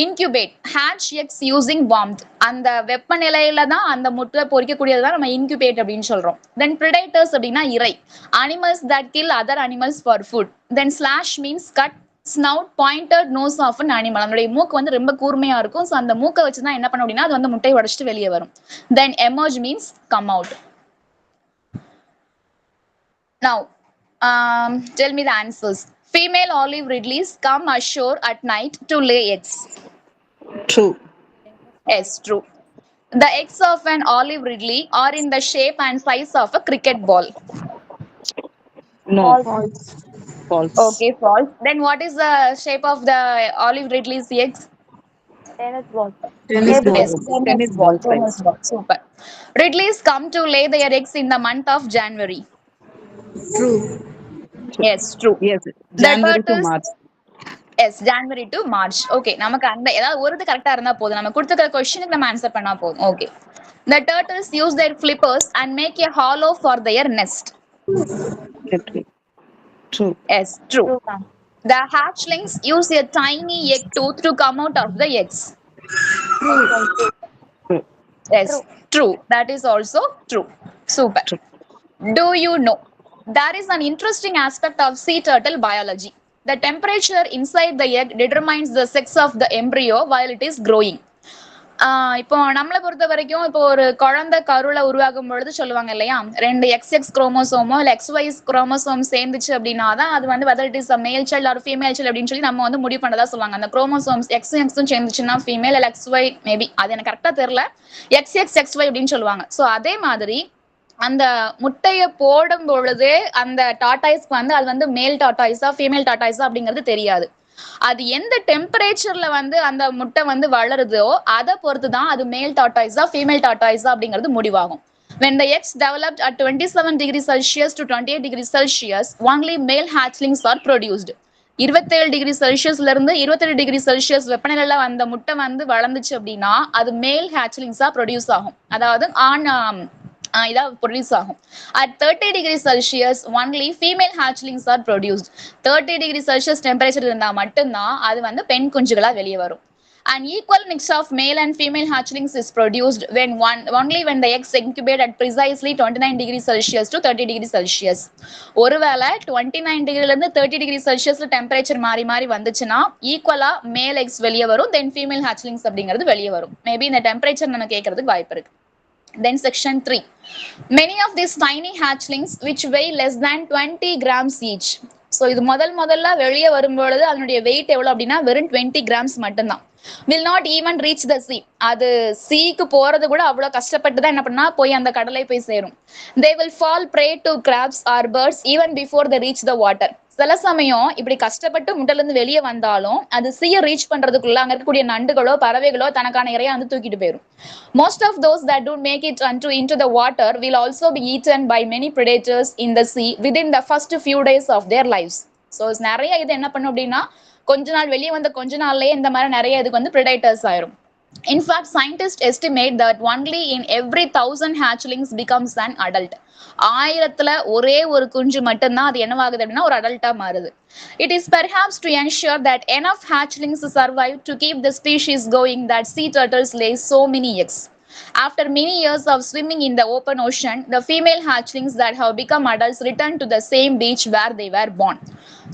Incubate, hatch eggs using warmth. அந்த வெப்பநிலையில தான் அந்த முட்டை பொரிக்கக்கூடியதான் நம்ம incubate அப்படின்னு சொல்றோம். Then predators அப்படின்னா இறை. Animals that kill other animals for food. Then slash means cut. Snout, pointed nose of an animal. அதனுடைய மூக்கு வந்து ரொம்ப கூர்மையா இருக்கும். ஸோ அந்த மூக்கை வச்சுதான் என்ன பண்ணும் அப்படின்னா அது வந்து முட்டையை உடைச்சிட்டு வெளியே வரும். Then emerge means come out. Now, tell me the answers. Female olive ridleys come ashore at night to lay eggs. True. Yes, true. The eggs of an olive ridley are in the shape and size of a cricket ball. No. False. False. Okay, false. Then what is the shape of the olive ridley's eggs? Tennis ball. Tennis Table ball. Yes, Tennis ball size. tennis ball. Super. Ridleys come to lay their eggs in the month of January. True. Yes, true. Yes, The January to turtles, March. yes, January to March. Okay, நமக்கு அந்த ஏதாவது ஒரு இது கரெக்டா இருந்தா போதும். நம்ம கொடுத்துக்கிற கொஸ்டினுக்கு நம்ம ஆன்சர் பண்ணா போதும். Okay. The turtles use their flippers and make a hollow for their nest. Exactly. True. Yes, true. True, ma'am. The hatchlings use a tiny egg tooth to come out of the eggs. Question true. True. Yes, True. true. That is also true. Super. True. Do you know? There is an interesting aspect of sea turtle biology. The temperature inside the egg determines the sex of the embryo while it is growing. இப்போ நம்மளை பொறுத்த வரைக்கும் இப்போ ஒரு குழந்தை கருளை உருவாகும் பொழுது சொல்லுவாங்க இல்லையா, 2 XX குரோமோசோமோ இல்லை XY குரோமோசோம் சேர்ந்துச்சு அப்படின்னா தான் அது வந்து வெதர் இட் இஸ் அ மேல் சைல்டு ஆர் ஃபீமேல் சைல்டு அப்படின்னு சொல்லி நம்ம வந்து முடிவு பண்ணதா சொல்லுவாங்க. அந்த குரோமோசோம்ஸ் எக்ஸும் சேர்ந்துச்சுன்னா ஃபீமேல் இல்லை XY மேபி அது எனக்கு கரெக்டாக தெரியல, XXXY அப்படின்னு சொல்லுவாங்க. ஸோ அதே மாதிரி அந்த முட்டைய போடும் பொழுதே அந்த டாட்டாய்ஸ்க்கு வந்து அது வந்து மேல் டாட்டாய்ஸா ஃபீமேல் டாட்டாய்ஸா அப்படிங்கிறது தெரியாது. அது எந்த டெம்பரேச்சர்ல வந்து அந்த முட்டை வந்து வளருதோ அதை பொறுத்து தான் அது மேல் டாட்டாய்ஸா ஃபீமேல் டாட்டாய்ஸா அப்படிங்கிறது முடிவாகும். When the eggs developed at 27 degrees Celsius to 28 degrees Celsius, only male hatchlings are produced. 27 degree செல்சியஸ்ல இருந்து 28 டிகிரி செல்சியஸ் வெப்பநிலையில அந்த முட்டை வந்து வளர்ந்துச்சு அப்படின்னா அது மேல் ஹேட்ச்லிங்ஸா ப்ரொடியூஸ் ஆகும், அதாவது ஆண் இதாக ப்ரொடியூஸ் ஆகும். At 30 degrees Celsius, only female hatchlings are produced. 30 degrees Celsius temperature இருந்தால் மட்டும்தான் அது வந்து பெண் குஞ்சுகளா வெளியே வரும். An equal mix of male and female hatchlings is produced when only when the eggs incubate at precisely 29 degrees Celsius to 30 degrees Celsius. ஒருவேளை 29 டிகிரில இருந்து 30 degree செல்சியஸ்ல temperature மாறி மாறி வந்துச்சுன்னா ஈக்குவலா மேல் எக்ஸ் வெளியே வரும், தென் ஃபீமேல் ஹேட்ச்லிங்ஸ் அப்படிங்கிறது வெளியே வரும். மேபி இந்த டெம்பரேச்சர் நம்ம கேட்கறதுக்கு வாய்ப்பு இருக்கு. Then section 3. Many of these tiny hatchlings which weigh less than 20 grams each. So இது முதல்ல வெளியே வரும்பொழுது அதனுடைய வெயிட் எவ்வளவு அப்படின்னா வெறும் 20 grams மட்டும்தான். Will not even reach the sea. அது சீக்கு போறது கூட அவ்வளவு கஷ்டப்பட்டு தான் என்ன பண்ணா போய் அந்த கடலை போய் சேரும். They will fall prey to crabs or birds even before they reach the water. சில சமயம் இப்படி கஷ்டப்பட்டு முட்டையில இருந்து வெளியே வந்தாலும் அது சீயை ரீச் பண்றதுக்குள்ள அங்க இருக்கக்கூடிய நண்டுகளோ பறவைகளோ தனக்கான இறையா வந்து தூக்கிட்டு போயிடும். Most of those that don't make it into the water will also be eaten by many predators in the sea within the first few days of their lives. So நிறைய இது என்ன பண்ணும் அப்படின்னா கொஞ்ச நாள் வெளியே வந்த கொஞ்ச நாள்லயே இந்த மாதிரி நிறைய இதுக்கு வந்து predators ஆயிரும். In fact, scientists estimate that only in every 1,000 hatchlings becomes an adult. 1000ல ஒரே ஒரு குஞ்சு மட்டும்தான் அது என்னவாகுது அப்படின்னா ஒரு அடல்ட்டா மாறுது. It is perhaps to ensure that enough hatchlings survive to keep the species going that sea turtles lay so many eggs. After many years of swimming in the open ocean, the female hatchlings that have become adults return to the same beach where they were born.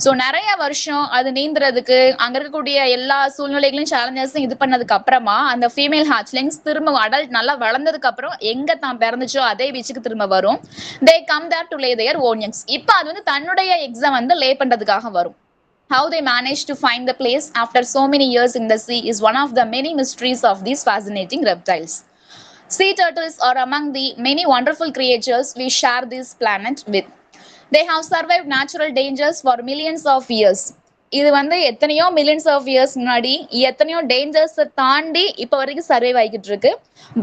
So நிறைய வருஷம் அது நீந்துறதுக்கு அங்க இருக்கக்கூடிய எல்லா சூழ்நிலைகளையும் சேலஞ்சஸும் இது பண்ணதுக்கு அப்புறமா அந்த ஃபீமேல் ஹேட்ச்லிங்ஸ் திரும்ப அடல்ட் நல்லா வளர்ந்ததுக்கு அப்புறம் எங்க தான் பிறந்துச்சோ அதே பீச்சுக்கு திரும்ப வரும். They come there to lay their own eggs. இப்போ அது வந்து தன்னுடைய எக்ஸை வந்து லே பண்றதுக்காக வரும். How they managed to find the place after so many years in the sea is one of the many mysteries of these fascinating reptiles. Sea turtles are among the many wonderful creatures we share this planet with. They have survived natural dangers for millions of years. இது வந்து எத்தனையோ millions of years முன்னாடி எத்தனையோ dangers தாண்டி இப்போ வரைக்கும் survive ஆகிட்டு இருக்கு.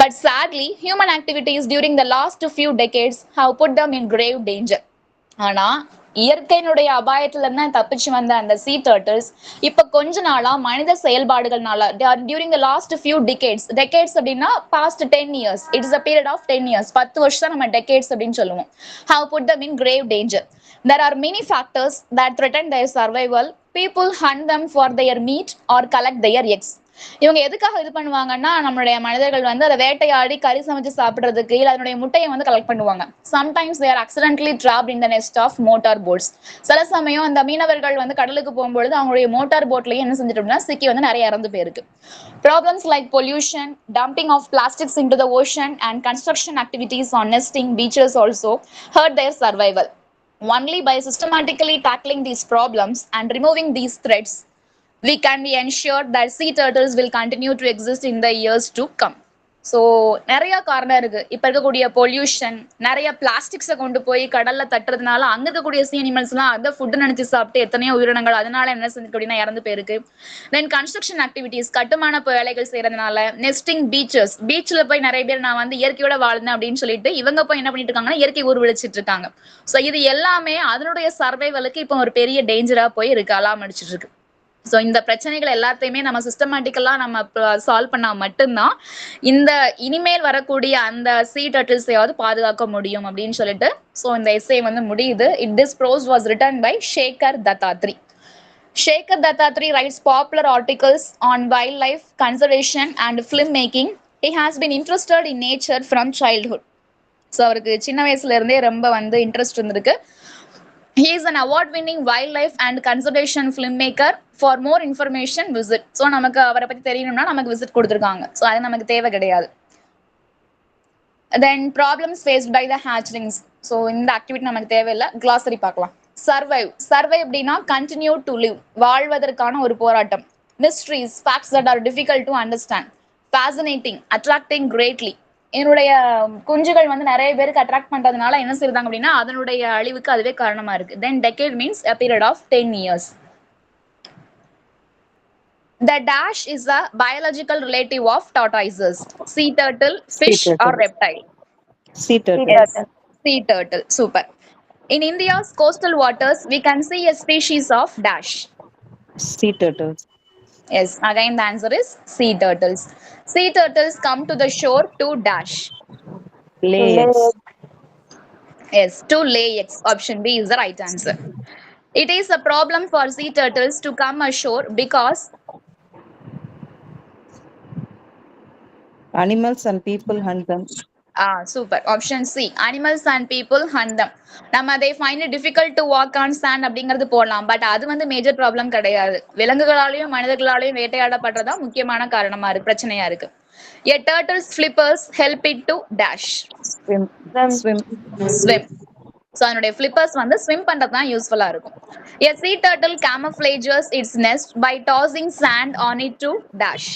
But sadly human activities during the last few decades have put them in grave danger. ஆனா இயற்கையினுடைய அபாயத்துல இருந்து தப்பிச்சு வந்த அந்த sea turtles இப்ப கொஞ்ச நாளா மனித செயல்பாடுகள்னால during the last few decades அப்படின்னா past 10 years, it is a period of 10 years, 10 வருஷம் நம்ம decades அப்படின்னு சொல்லுவோம், have put them in grave danger. There are many factors that threaten their survival. People hunt them for their meat or collect their eggs. இவங்க எதுக்காக இது பண்ணுவாங்கன்னா நம்மளுடைய மனிதர்கள் வந்து அதை வேட்டையாடி கறி சமைச்சு சாப்பிடுறதுக்கு இல்லை அதனுடைய முட்டையை வந்து கலெக்ட் பண்ணுவாங்க. Sometimes they are accidentally trapped in the nest of motor boats. சில சமயம் அந்த மீனவர்கள் வந்து கடலுக்கு போகும்பொழுது அவங்களுடைய மோட்டார் போட்லயும் என்ன செஞ்சிட்டோம்னா சிக்கி வந்து நிறைய இறந்து போயிருக்கு. Problems like pollution, dumping of plastics into the ocean and construction activities on nesting beaches also hurt their survival. Only by systematically tackling these problems and removing these threats we can be ensured that sea turtles will continue to exist in the years to come. So நிறைய காரணம் இருக்கு. இப்ப இருக்கக்கூடிய pollution, நிறைய பிளாஸ்டிக்ஸை கொண்டு போய் கடல்ல தட்டுறதுனால அங்க இருக்கக்கூடிய சீ அனிமல்ஸ் எல்லாம் அதை ஃபுட் நினைச்சு சாப்பிட்டு எத்தனையோ உயிரினங்கள் அதனால என்ன செஞ்சு அப்படின்னா இறந்து போயிருக்கு. தென் கன்ஸ்ட்ரக்ஷன் ஆக்டிவிட்டிஸ், கட்டுமான வேலைகள் செய்யறதுனால, நெஸ்டிங் பீச்சஸ், பீச்ல போய் நிறைய பேர் நான் வந்து இயற்கையோட வாழ்ந்தேன் அப்படின்னு சொல்லிட்டு இவங்க போய் என்ன பண்ணிட்டு இருக்காங்கன்னா இயற்கை ஊர்வலிச்சிட்டு இருக்காங்க. ஸோ இது எல்லாமே அதனுடைய சர்வைவலுக்கு இப்போ ஒரு பெரிய டேஞ்சரா போய் இருக்கு, அலாம் அடிச்சிட்டு இருக்கு. ஸோ இந்த பிரச்சனைகள் எல்லாத்தையுமே நம்ம சிஸ்டமேட்டிக்கலா நம்ம சால்வ் பண்ணா மட்டும்தான் இந்த இனிமேல் வரக்கூடிய அந்த சீ டர்ட்டில்ஸையாவது பாதுகாக்க முடியும் அப்படின்னு சொல்லிட்டு ஸோ இந்த எஸ்ஸே வந்து முடியுது. This prose was written by Shekhar Dattatri. Shekhar Dattatri writes popular articles on wildlife conservation and filmmaking. He has been interested in nature from childhood. So அவருக்கு சின்ன வயசுல இருந்தே ரொம்ப வந்து இன்ட்ரெஸ்ட் இருந்திருக்கு. He is an award-winning wildlife and conservation filmmaker. For more information, visit. So நமக்கு அவரை பத்தி தெரியணும்னா நமக்கு விசிட் கொடுத்துருக்காங்க. ஸோ அது நமக்கு தேவை கிடையாது. Then problems faced by the hatchlings. So இந்த ஆக்டிவிட்டி நமக்கு தேவையில்லை. glossary பார்க்கலாம். Survive. Survive அப்படின்னா continue to live. வாழ்வதற்கான ஒரு போராட்டம். Mysteries. Facts that are difficult to understand. Fascinating. Attracting greatly. என்னுடைய குஞ்சுகள் வந்து நிறைய பேருக்கு அட்ராக்ட் பண்றதுனால என்ன செய்யறாங்க அப்படின்னா அதனுடைய அழிவுக்கு அதுவே காரணமா இருக்கு. Then decade means a period of 10 years. The dash is a biological relative of tortoises. Sea turtle, fish or reptile? Sea turtle. Yes. Sea turtle. Super. In India's coastal waters, we can see a species of dash. Sea turtles. Yes, again the answer is sea turtles. Sea turtles come to the shore to dash. Lay eggs. Yes, to lay eggs. Option B is the right answer. It is a problem for sea turtles to come ashore because Animals and people hunt them. Super. Option C. Animals and people hunt them. நம்ம they find it difficult to walk on sand அப்படிங்கிறது போடலாம். But அது வந்து major problem கிடையாது. விலங்குகளாலையும் மனிதர்களாலையும் வேட்டையாடப்படுறதா முக்கியமான காரணமா இருக்கு, பிரச்சனையா இருக்கு. A turtle's flippers help it to dash. Swim. Swim. So அதனுடைய flippers வந்து swim பண்றது தான் யூஸ்ஃபுல்லா இருக்கும். A sea turtle camouflages its nest by tossing sand on it to dash.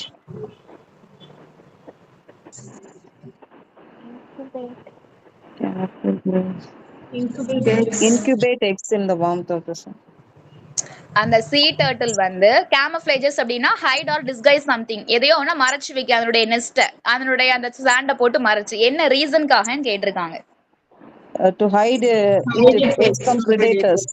Incubate eggs in the warmth of the sun. அந்த sea turtle வந்து camouflages அப்படின்னா hide or disguise something, எதையோ ஒண்ணு மறைச்சு வைக்க அதனுடைய நெஸ்ட், அதனுடைய அந்த சாண்ட போட்டு மறைச்சு என்ன ரீசன்காகன்னு கேட்டிருக்காங்க. To hide it from predators.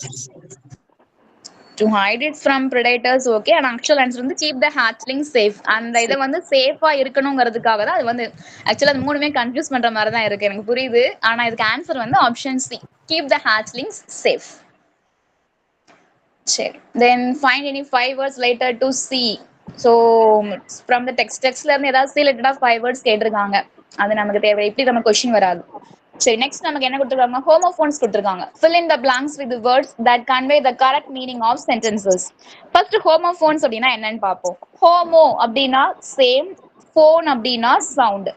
To hide it from predators, okay. And actual answer வந்து keep the hatchlings safe. அந்த இதை வந்து சேஃபா இருக்கணுங்கிறதுக்காக தான் அது வந்து ஆக்சுவலா அது மூணுமே கன்ஃபியூஸ் பண்ற மாதிரி தான் இருக்கு, எனக்கு புரியுது. ஆனா இதுக்கு ஆன்சர் வந்து option C, keep the hatchlings safe. சரி, then find any 5 words related to sea. So from the textல இருந்து ஏதாவது ரிலேட்டடா 5 words கேட்டிருக்காங்க, அது நமக்கு தேவை. இப்படி நம்ம கொஸ்டின் வராது. சரி, நெக்ஸ்ட் நமக்கு என்ன கொடுத்துருக்காங்க, ஹோமோஃபோன்ஸ் கொடுத்துருக்காங்க. Fill in the blanks with the words that convey the correct meaning of sentences. First homophones அப்படின்னா என்னன்னு பார்ப்போம். ஹோமோ அப்படின்னா சேம், ஃபோன் அப்படின்னா sound.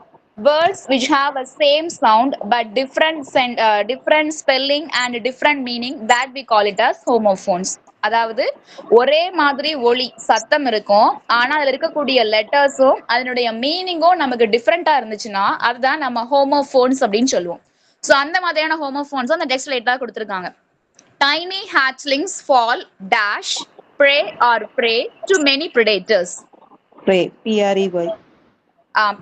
Words which have a same sound but different spelling and different meaning, that we call it as homophones. அதாவது ஒரே மாதிரி ஒலி சத்தம் இருக்கும், ஆனா அதுல இருக்கக்கூடிய லெட்டர்ஸும் அதனுடைய மீனிங்கும் நமக்கு டிஃப்ரெண்டா இருந்துச்சுன்னா அதுதான் நம்ம ஹோமோஃபோன்ஸ் அப்படின்னு சொல்லுவோம். சோ அந்த மாதிரியான ஹோமோஃபோன்ஸ் அந்த டெக்ஸ்ட் லைட்டா கொடுத்திருக்காங்க. Tiny hatchlings fall dash prey or prey to many predators. Prey, P-R-E-Y.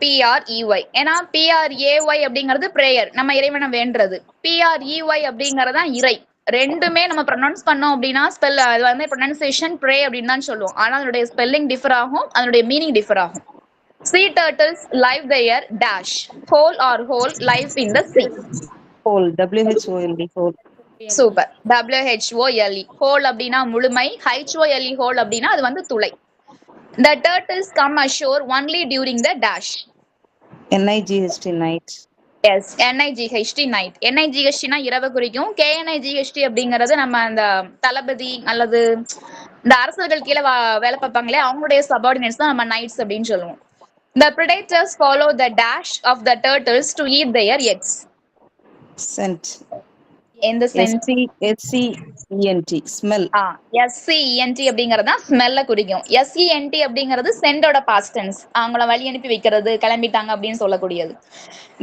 P-R-E-Y. ஏன்னா P-R-A-Y அப்படிங்கிறது பிரேயர், நம்ம இறைவனை வேண்டது. P-R-E-Y அப்படிங்கறதா இறை. ரெண்டுமே நம்ம ப்ரொனவுன்ஸ் பண்ணோம் அப்படின்னா ஸ்பெல் அது வந்து ப்ரொனன்சியேஷன் பிரே அப்படின்னு தான் சொல்லுவோம். ஆனா அதனுடைய ஸ்பெல்லிங் டிஃபர் ஆகும், அதனுடைய மீனிங் டிஃபர் ஆகும். Sea turtles live their dash whole or whole life in the sea. Whole, W-H-O-L-E, whole. Super. W-H-O-L-E, whole அப்படின்னா முழுமை. H-O-L-E, whole அப்படின்னா அது வந்து துளை. The turtles come ashore only during the dash. N-I-G-H-T, night. Yes, N-I-G-H-T, night. N-I-G-H-T-னா இரவு குறிக்கும். K-N-I-G-H-T அப்படிங்கிறது நம்ம அந்த தளபதி அல்லது இந்த அரசர்கள் கீழே வேலை பார்ப்பாங்களே அவங்களுடைய சபார்டினேட்ஸ் தான் நம்ம நைட்ஸ் அப்படின்னு சொல்லுவோம். The predators follow the dash of the turtles to eat their eggs. Scent. எந்த சென்ஸ்? SCENT smell. SCENT அப்படிங்கிறது தான் ஸ்மெல்ல குறிக்கும். SENT அப்படிங்கிறது சென்டோட பாஸ்ட் டென்ஸ். அவங்கள வழி அனுப்பி வைக்கிறது, கிளம்பிட்டாங்க அப்படின்னு சொல்லக்கூடியது.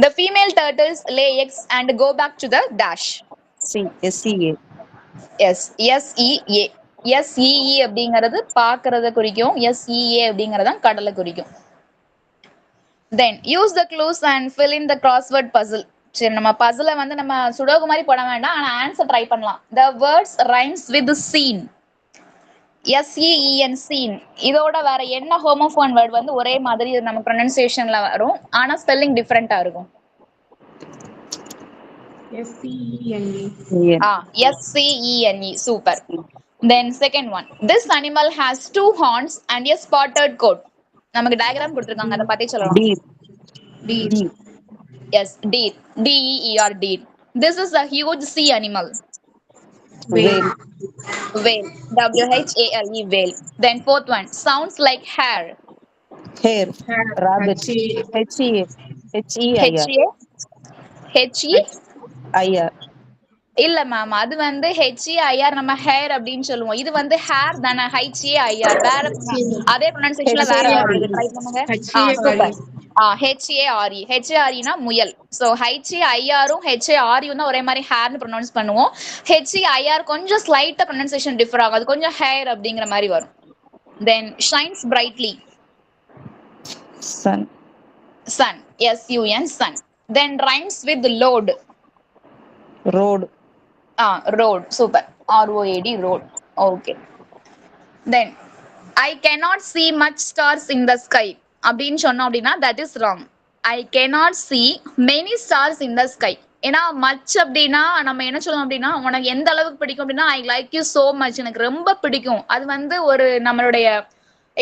The female turtles lay eggs and go back to the dash. SEA. S SEA. SEE அப்படிங்கிறது பாக்குறத குறிக்கும். SEA அப்படிங்கறத கடலை குறிக்கும். Then use the clues and fill in the crossword puzzle. சரி, நம்ம பசில வந்து நம்ம சுடோகு மாதிரி போட வேண்டாம், ஆனா ஆன்சர் ட்ரை பண்ணலாம். The words rhymes with scene. SEEN scene. இதோட வேற என்ன ஹோமோஃபோன் வேர்ட் வந்து ஒரே மாதிரி நம்ம ப்ரொனன்சியேஷன்ல வரும், ஆனா ஸ்பெல்லிங் டிஃபரெண்டா இருக்கும்? SCENE. Super. Then second one. This animal has 2 horns and a spotted coat. நமக்கு டயகிராம் கொடுத்திருக்காங்க, அத பத்தி சொல்லலாம். Deer. Yes, deer. DEER, deer. This is a huge sea animal. Whale. Whale. WHALE, whale. Then fourth one. Sounds like hair. Hair. Rabbit. HEIR. HEIR. இல்ல ma'am, அது வந்து HEIR நம்ம hair அப்படின்னு சொல்லுவோம். இது வந்து ஹேர் தானே, HEIR. வேற அதே ப்ரொனன்சியேஷன்ல வேற வருது. ட்ரை பண்ணுங்க. சூப்பர். HARE னா முயல். சோ HEIR-ம் HARE-ம் தான் ஒரே மாதிரி ஹேர்னு ப்ரொனவுன்ஸ் பண்ணுவோம். HEIR கொஞ்சம் ஸ்லைட்டா ப்ரொனன்சியேஷன் டிஃபர் ஆகும், அது கொஞ்சம் ஹேர் அப்படிங்கிற மாதிரி வரும். Then shines brightly. Sun. Sun. SUN, sun. Then rhymes with load. Road. Road. Super. ROAD, road. Okay. Then I cannot see much stars in the sky. அப்படின்னு சொன்னோம் அப்படின்னா that is wrong. I cannot see many stars in the sky. ஏன்னா much அப்படின்னா நம்ம என்ன சொல்லுவோம் அப்படின்னா, உனக்கு எந்த அளவுக்கு பிடிக்கும் அப்படின்னா I like you so much, எனக்கு ரொம்ப பிடிக்கும். அது வந்து ஒரு நம்மளுடைய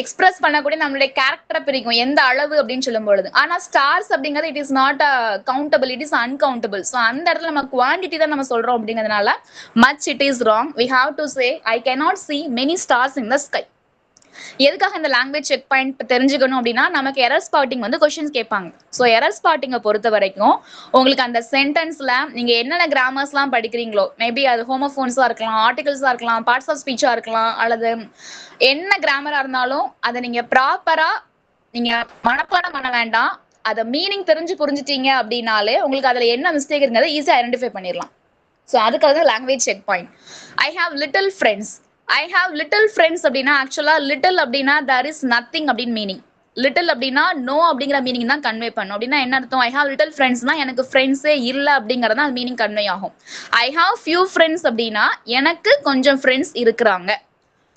எக்ஸ்பிரஸ் பண்ணக்கூடிய நம்மளுடைய கேரக்டரை பிரிக்கும், எந்த அளவு அப்படின்னு சொல்லும் பொழுது. ஆனா ஸ்டார்ஸ் அப்படிங்கிறது it is not countable, it is uncountable. So அந்த இடத்துல நம்ம குவான்டிட்டி தான் நம்ம சொல்றோம் அப்படிங்கிறதுனால much it is wrong. We have to say I cannot see many stars in the sky. எதுக்காக இந்த லாங்குவேஜ் செக் பாயிண்ட் தெரிஞ்சுக்கணும் அப்படின்னா, நமக்கு எரர் ஸ்பாட்டிங் வந்து கொஸ்டின்ஸ் கேட்பாங்க. ஸோ எரர் ஸ்பாட்டிங்கை பொறுத்த வரைக்கும் உங்களுக்கு அந்த சென்டென்ஸ்ல நீங்க என்னென்ன கிராமர்ஸ்லாம் படிக்கிறீங்களோ, மேபி அது ஹோமோஃபோன்ஸா இருக்கலாம், ஆர்டிகல்ஸா இருக்கலாம், பார்ட்ஸ் ஆஃப் ஸ்பீச்சா இருக்கலாம், அல்லது என்ன கிராமரா இருந்தாலும் அதை நீங்க ப்ராப்பரா நீங்க மனப்பாடம் பண்ண வேண்டாம். அதை மீனிங் தெரிஞ்சு புரிஞ்சுட்டீங்க அப்படின்னாலே உங்களுக்கு அதுல என்ன மிஸ்டேக் இருக்கிறத ஈஸியா ஐடென்டிஃபை பண்ணிடலாம். ஸோ அதுக்காக தான் language check point. I have little friends. I have little friends அப்படின்னா ஆக்சுவலா லிட்டில் அப்படின்னா தேர் இஸ் நத்திங் அப்படின்னு மீனிங். லிட்டில் அப்படின்னா நோ அப்படிங்கிற மீனிங் தான் கன்வே பண்ணும். அப்படின்னா என்ன அர்த்தம்? ஐ ஹாவ் லிட்டில் ஃப்ரெண்ட்ஸ்னா எனக்கு ஃப்ரெண்ட்ஸே இல்லை அப்படிங்கறது தான் மீனிங் கன்வே ஆகும். ஐ ஹாவ் ஃபியூ ஃப்ரெண்ட்ஸ் அப்படின்னா எனக்கு கொஞ்சம் ஃப்ரெண்ட்ஸ் இருக்கிறாங்க.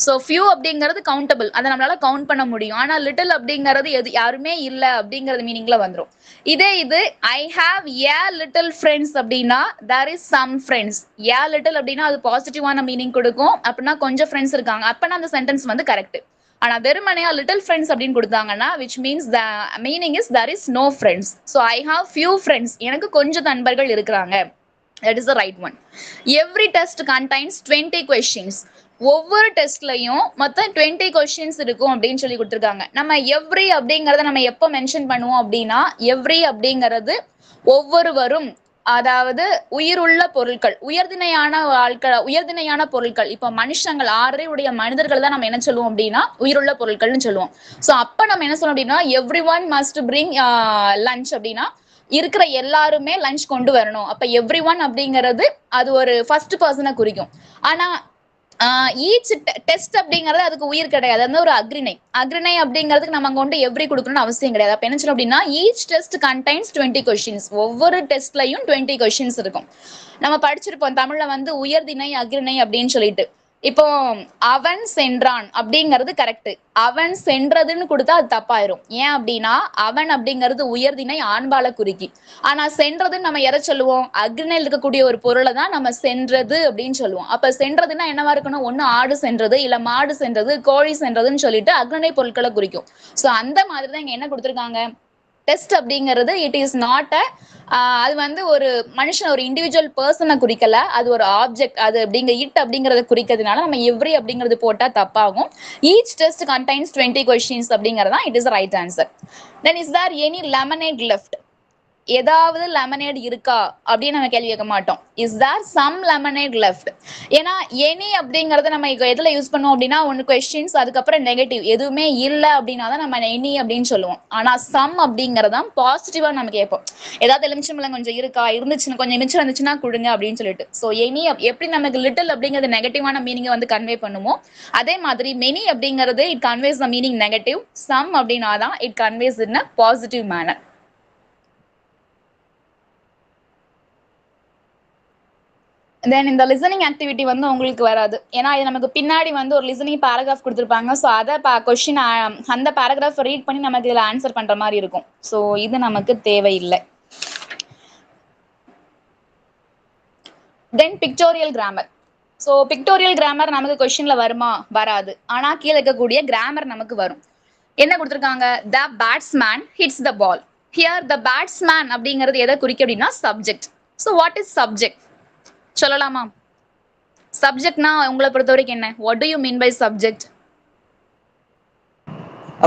ஸோ ஃபியூ அப்படிங்கிறது கவுண்டபிள், அதை நம்மளால கவுண்ட் பண்ண முடியும். ஆனா லிட்டில் அப்படிங்கிறது யாருமே இல்லை அப்படிங்கிறது மீனிங்ல வந்துடும். இதே இது I have a little friends அப்படின்னா there is some friends. A little அப்படின்னா அது பாசிட்டிவான மீனிங் கொடுக்கும். அப்படின்னா கொஞ்சம் ஃப்ரெண்ட்ஸ் இருக்காங்க, அப்பனா அந்த சென்டென்ஸ் வந்து கரெக்ட். ஆனா வெறுமனையா லிட்டில் ஃப்ரெண்ட்ஸ் அப்படின்னு கொடுத்தாங்கன்னா which means the meaning is there is no friends. So I have few friends, எனக்கு கொஞ்சம் நண்பர்கள் இருக்கிறாங்க. That is the right one. Every test contains 20 questions. ஒவ்வொரு டெஸ்ட்லயும் மொத்தம் 20 கொஸ்டின்ஸ் இருக்கும் அப்படின்னு சொல்லி கொடுத்துருக்காங்க. நம்ம எவ்ரி அப்படிங்கறத நம்ம எப்ப மென்ஷன் பண்ணுவோம் அப்படின்னா, எவ்ரி அப்படிங்கிறது ஒவ்வொருவரும், அதாவது உயிருள்ள பொருட்கள், உயர்திணையான பொருட்கள். இப்ப மனுஷங்கள் 6 உடைய மனிதர்கள் தான் நம்ம என்ன சொல்லுவோம் அப்படின்னா உயிருள்ள பொருட்கள்னு சொல்லுவோம். சோ அப்ப நம்ம என்ன சொல்லுவோம் அப்படின்னா every one must bring lunch அப்படின்னா இருக்கிற எல்லாருமே லஞ்ச் கொண்டு வரணும். அப்ப எவ்ரி ஒன் அப்படிங்கிறது அது ஒரு ஃபர்ஸ்ட் பர்சனை குறிக்கும். ஆனா ஈச் டெஸ்ட் அப்படிங்கிறது அதுக்கு உயிர் கிடையாது, அது ஒரு அக்ரிணை. அக்ரிணை அப்படிங்கிறதுக்கு நம்ம கொண்டு எவ்ரி கொடுக்கணும்னு அவசியம் கிடையாது. அப்ப என்ன சொல்லணும் அப்படின்னா ஈச் டெஸ்ட் கண்டைன்ஸ் 20 கொஸ்டின்ஸ். ஒவ்வொரு டெஸ்ட்லயும் 20 கொஸ்டின்ஸ் இருக்கும். நம்ம படிச்சிருப்போம் தமிழ்ல வந்து உயர்திணை அக்ரிணை அப்படின்னு சொல்லிட்டு. இப்போ அவன் சென்றான் அப்படிங்கிறது கரெக்ட், அவன் சென்றதுன்னு கொடுத்தா அது தப்பாயிரும். ஏன் அப்படின்னா அவன் அப்படிங்கிறது உயர்திணை ஆண்பால குறிக்கி. ஆனா சென்றதுன்னு நம்ம எதை சொல்லுவோம்? அக்ரிணையில் இருக்கக்கூடிய ஒரு பொருளை தான் நம்ம சென்றது அப்படின்னு சொல்லுவோம். அப்ப சென்றதுன்னா என்னவா இருக்கணும்? ஒண்ணு ஆடு சென்றது, இல்ல மாடு சென்றது, கோழி சென்றதுன்னு சொல்லிட்டு அக்ரிணை பொருட்களை குறிக்கும். சோ அந்த மாதிரிதான் இங்க என்ன கொடுத்திருக்காங்க, டெஸ்ட் அப்படிங்கிறது இட் இஸ் நாட் அது வந்து ஒரு மனுஷன், ஒரு இண்டிவிஜுவல் பர்சனை குறிக்கல, அது ஒரு ஆப்ஜெக்ட். அது அப்படிங்கிற இட் அப்படிங்கறத குறிக்கிறதுனால நம்ம எவ்ரி அப்படிங்கிறது போட்டா தப்பாகும். ஈச் டெஸ்ட் கண்டைன்ஸ் 20 கொஸ்டின்ஸ் அப்படிங்கறதா it is right answer. Then is there any lemonade left? ஏதாவது லெமனேட் இருக்கா அப்படின்னு நம்ம கேள்வி கேட்க மாட்டோம். Is there some lemonade left? ஏன்னா எனி அப்படிங்கறத நம்ம எதுல யூஸ் பண்ணுவோம் அப்படின்னா ஒன்னு கொஸ்டின்ஸ், அதுக்கப்புறம் நெகட்டிவ் எதுவுமே இல்ல அப்படின்னா தான் நம்ம எனி அப்படின்னு சொல்லுவோம். ஆனா சம் அப்படிங்கறதான் பாசிட்டிவா நம்ம கேட்போம். ஏதாவது எலுமிச்சம்பழம் கொஞ்சம் இருக்கா, இருந்துச்சுன்னா கொஞ்சம் மிச்சம் இருந்துச்சுன்னா கொடுங்க அப்படின்னு சொல்லிட்டு. ஸோ எனி எப்படி நமக்கு லிட்டில் அப்படிங்கிறது நெகட்டிவான மீனிங்கை வந்து கன்வே பண்ணுமோ, அதே மாதிரி மெனி அப்படிங்கிறது it conveys the meaning negative. Some அப்படின்னா தான் it conveys in a positive manner. Then இந்த லிசனிங் ஆக்டிவிட்டி வந்து உங்களுக்கு வராது. ஏன்னா இது நமக்கு பின்னாடி வந்து ஒரு லிசனிங் பேராகிராஃப் கொடுத்துருப்பாங்க. ஸோ அதை கொஸ்டின் அந்த பேராகிராஃப் ரீட் பண்ணி நமக்கு இதில் ஆன்சர் பண்ற மாதிரி இருக்கும். ஸோ இது நமக்கு தேவையில்லை. Then pictorial grammar. So pictorial grammar நமக்கு கொஸ்டின்ல வருமா? வராது. ஆனா கீழே இருக்கக்கூடிய கிராமர் நமக்கு வரும். என்ன கொடுத்துருக்காங்க? The batsman hits the ball. Here the batsman அப்படிங்கிறது எதை குறிக்க அப்படின்னா subject. So what is subject சொல்லலாமா? சப்ஜெக்ட்னா உங்களை பொறுத்த வரைக்கும் என்ன? What do you mean by subject?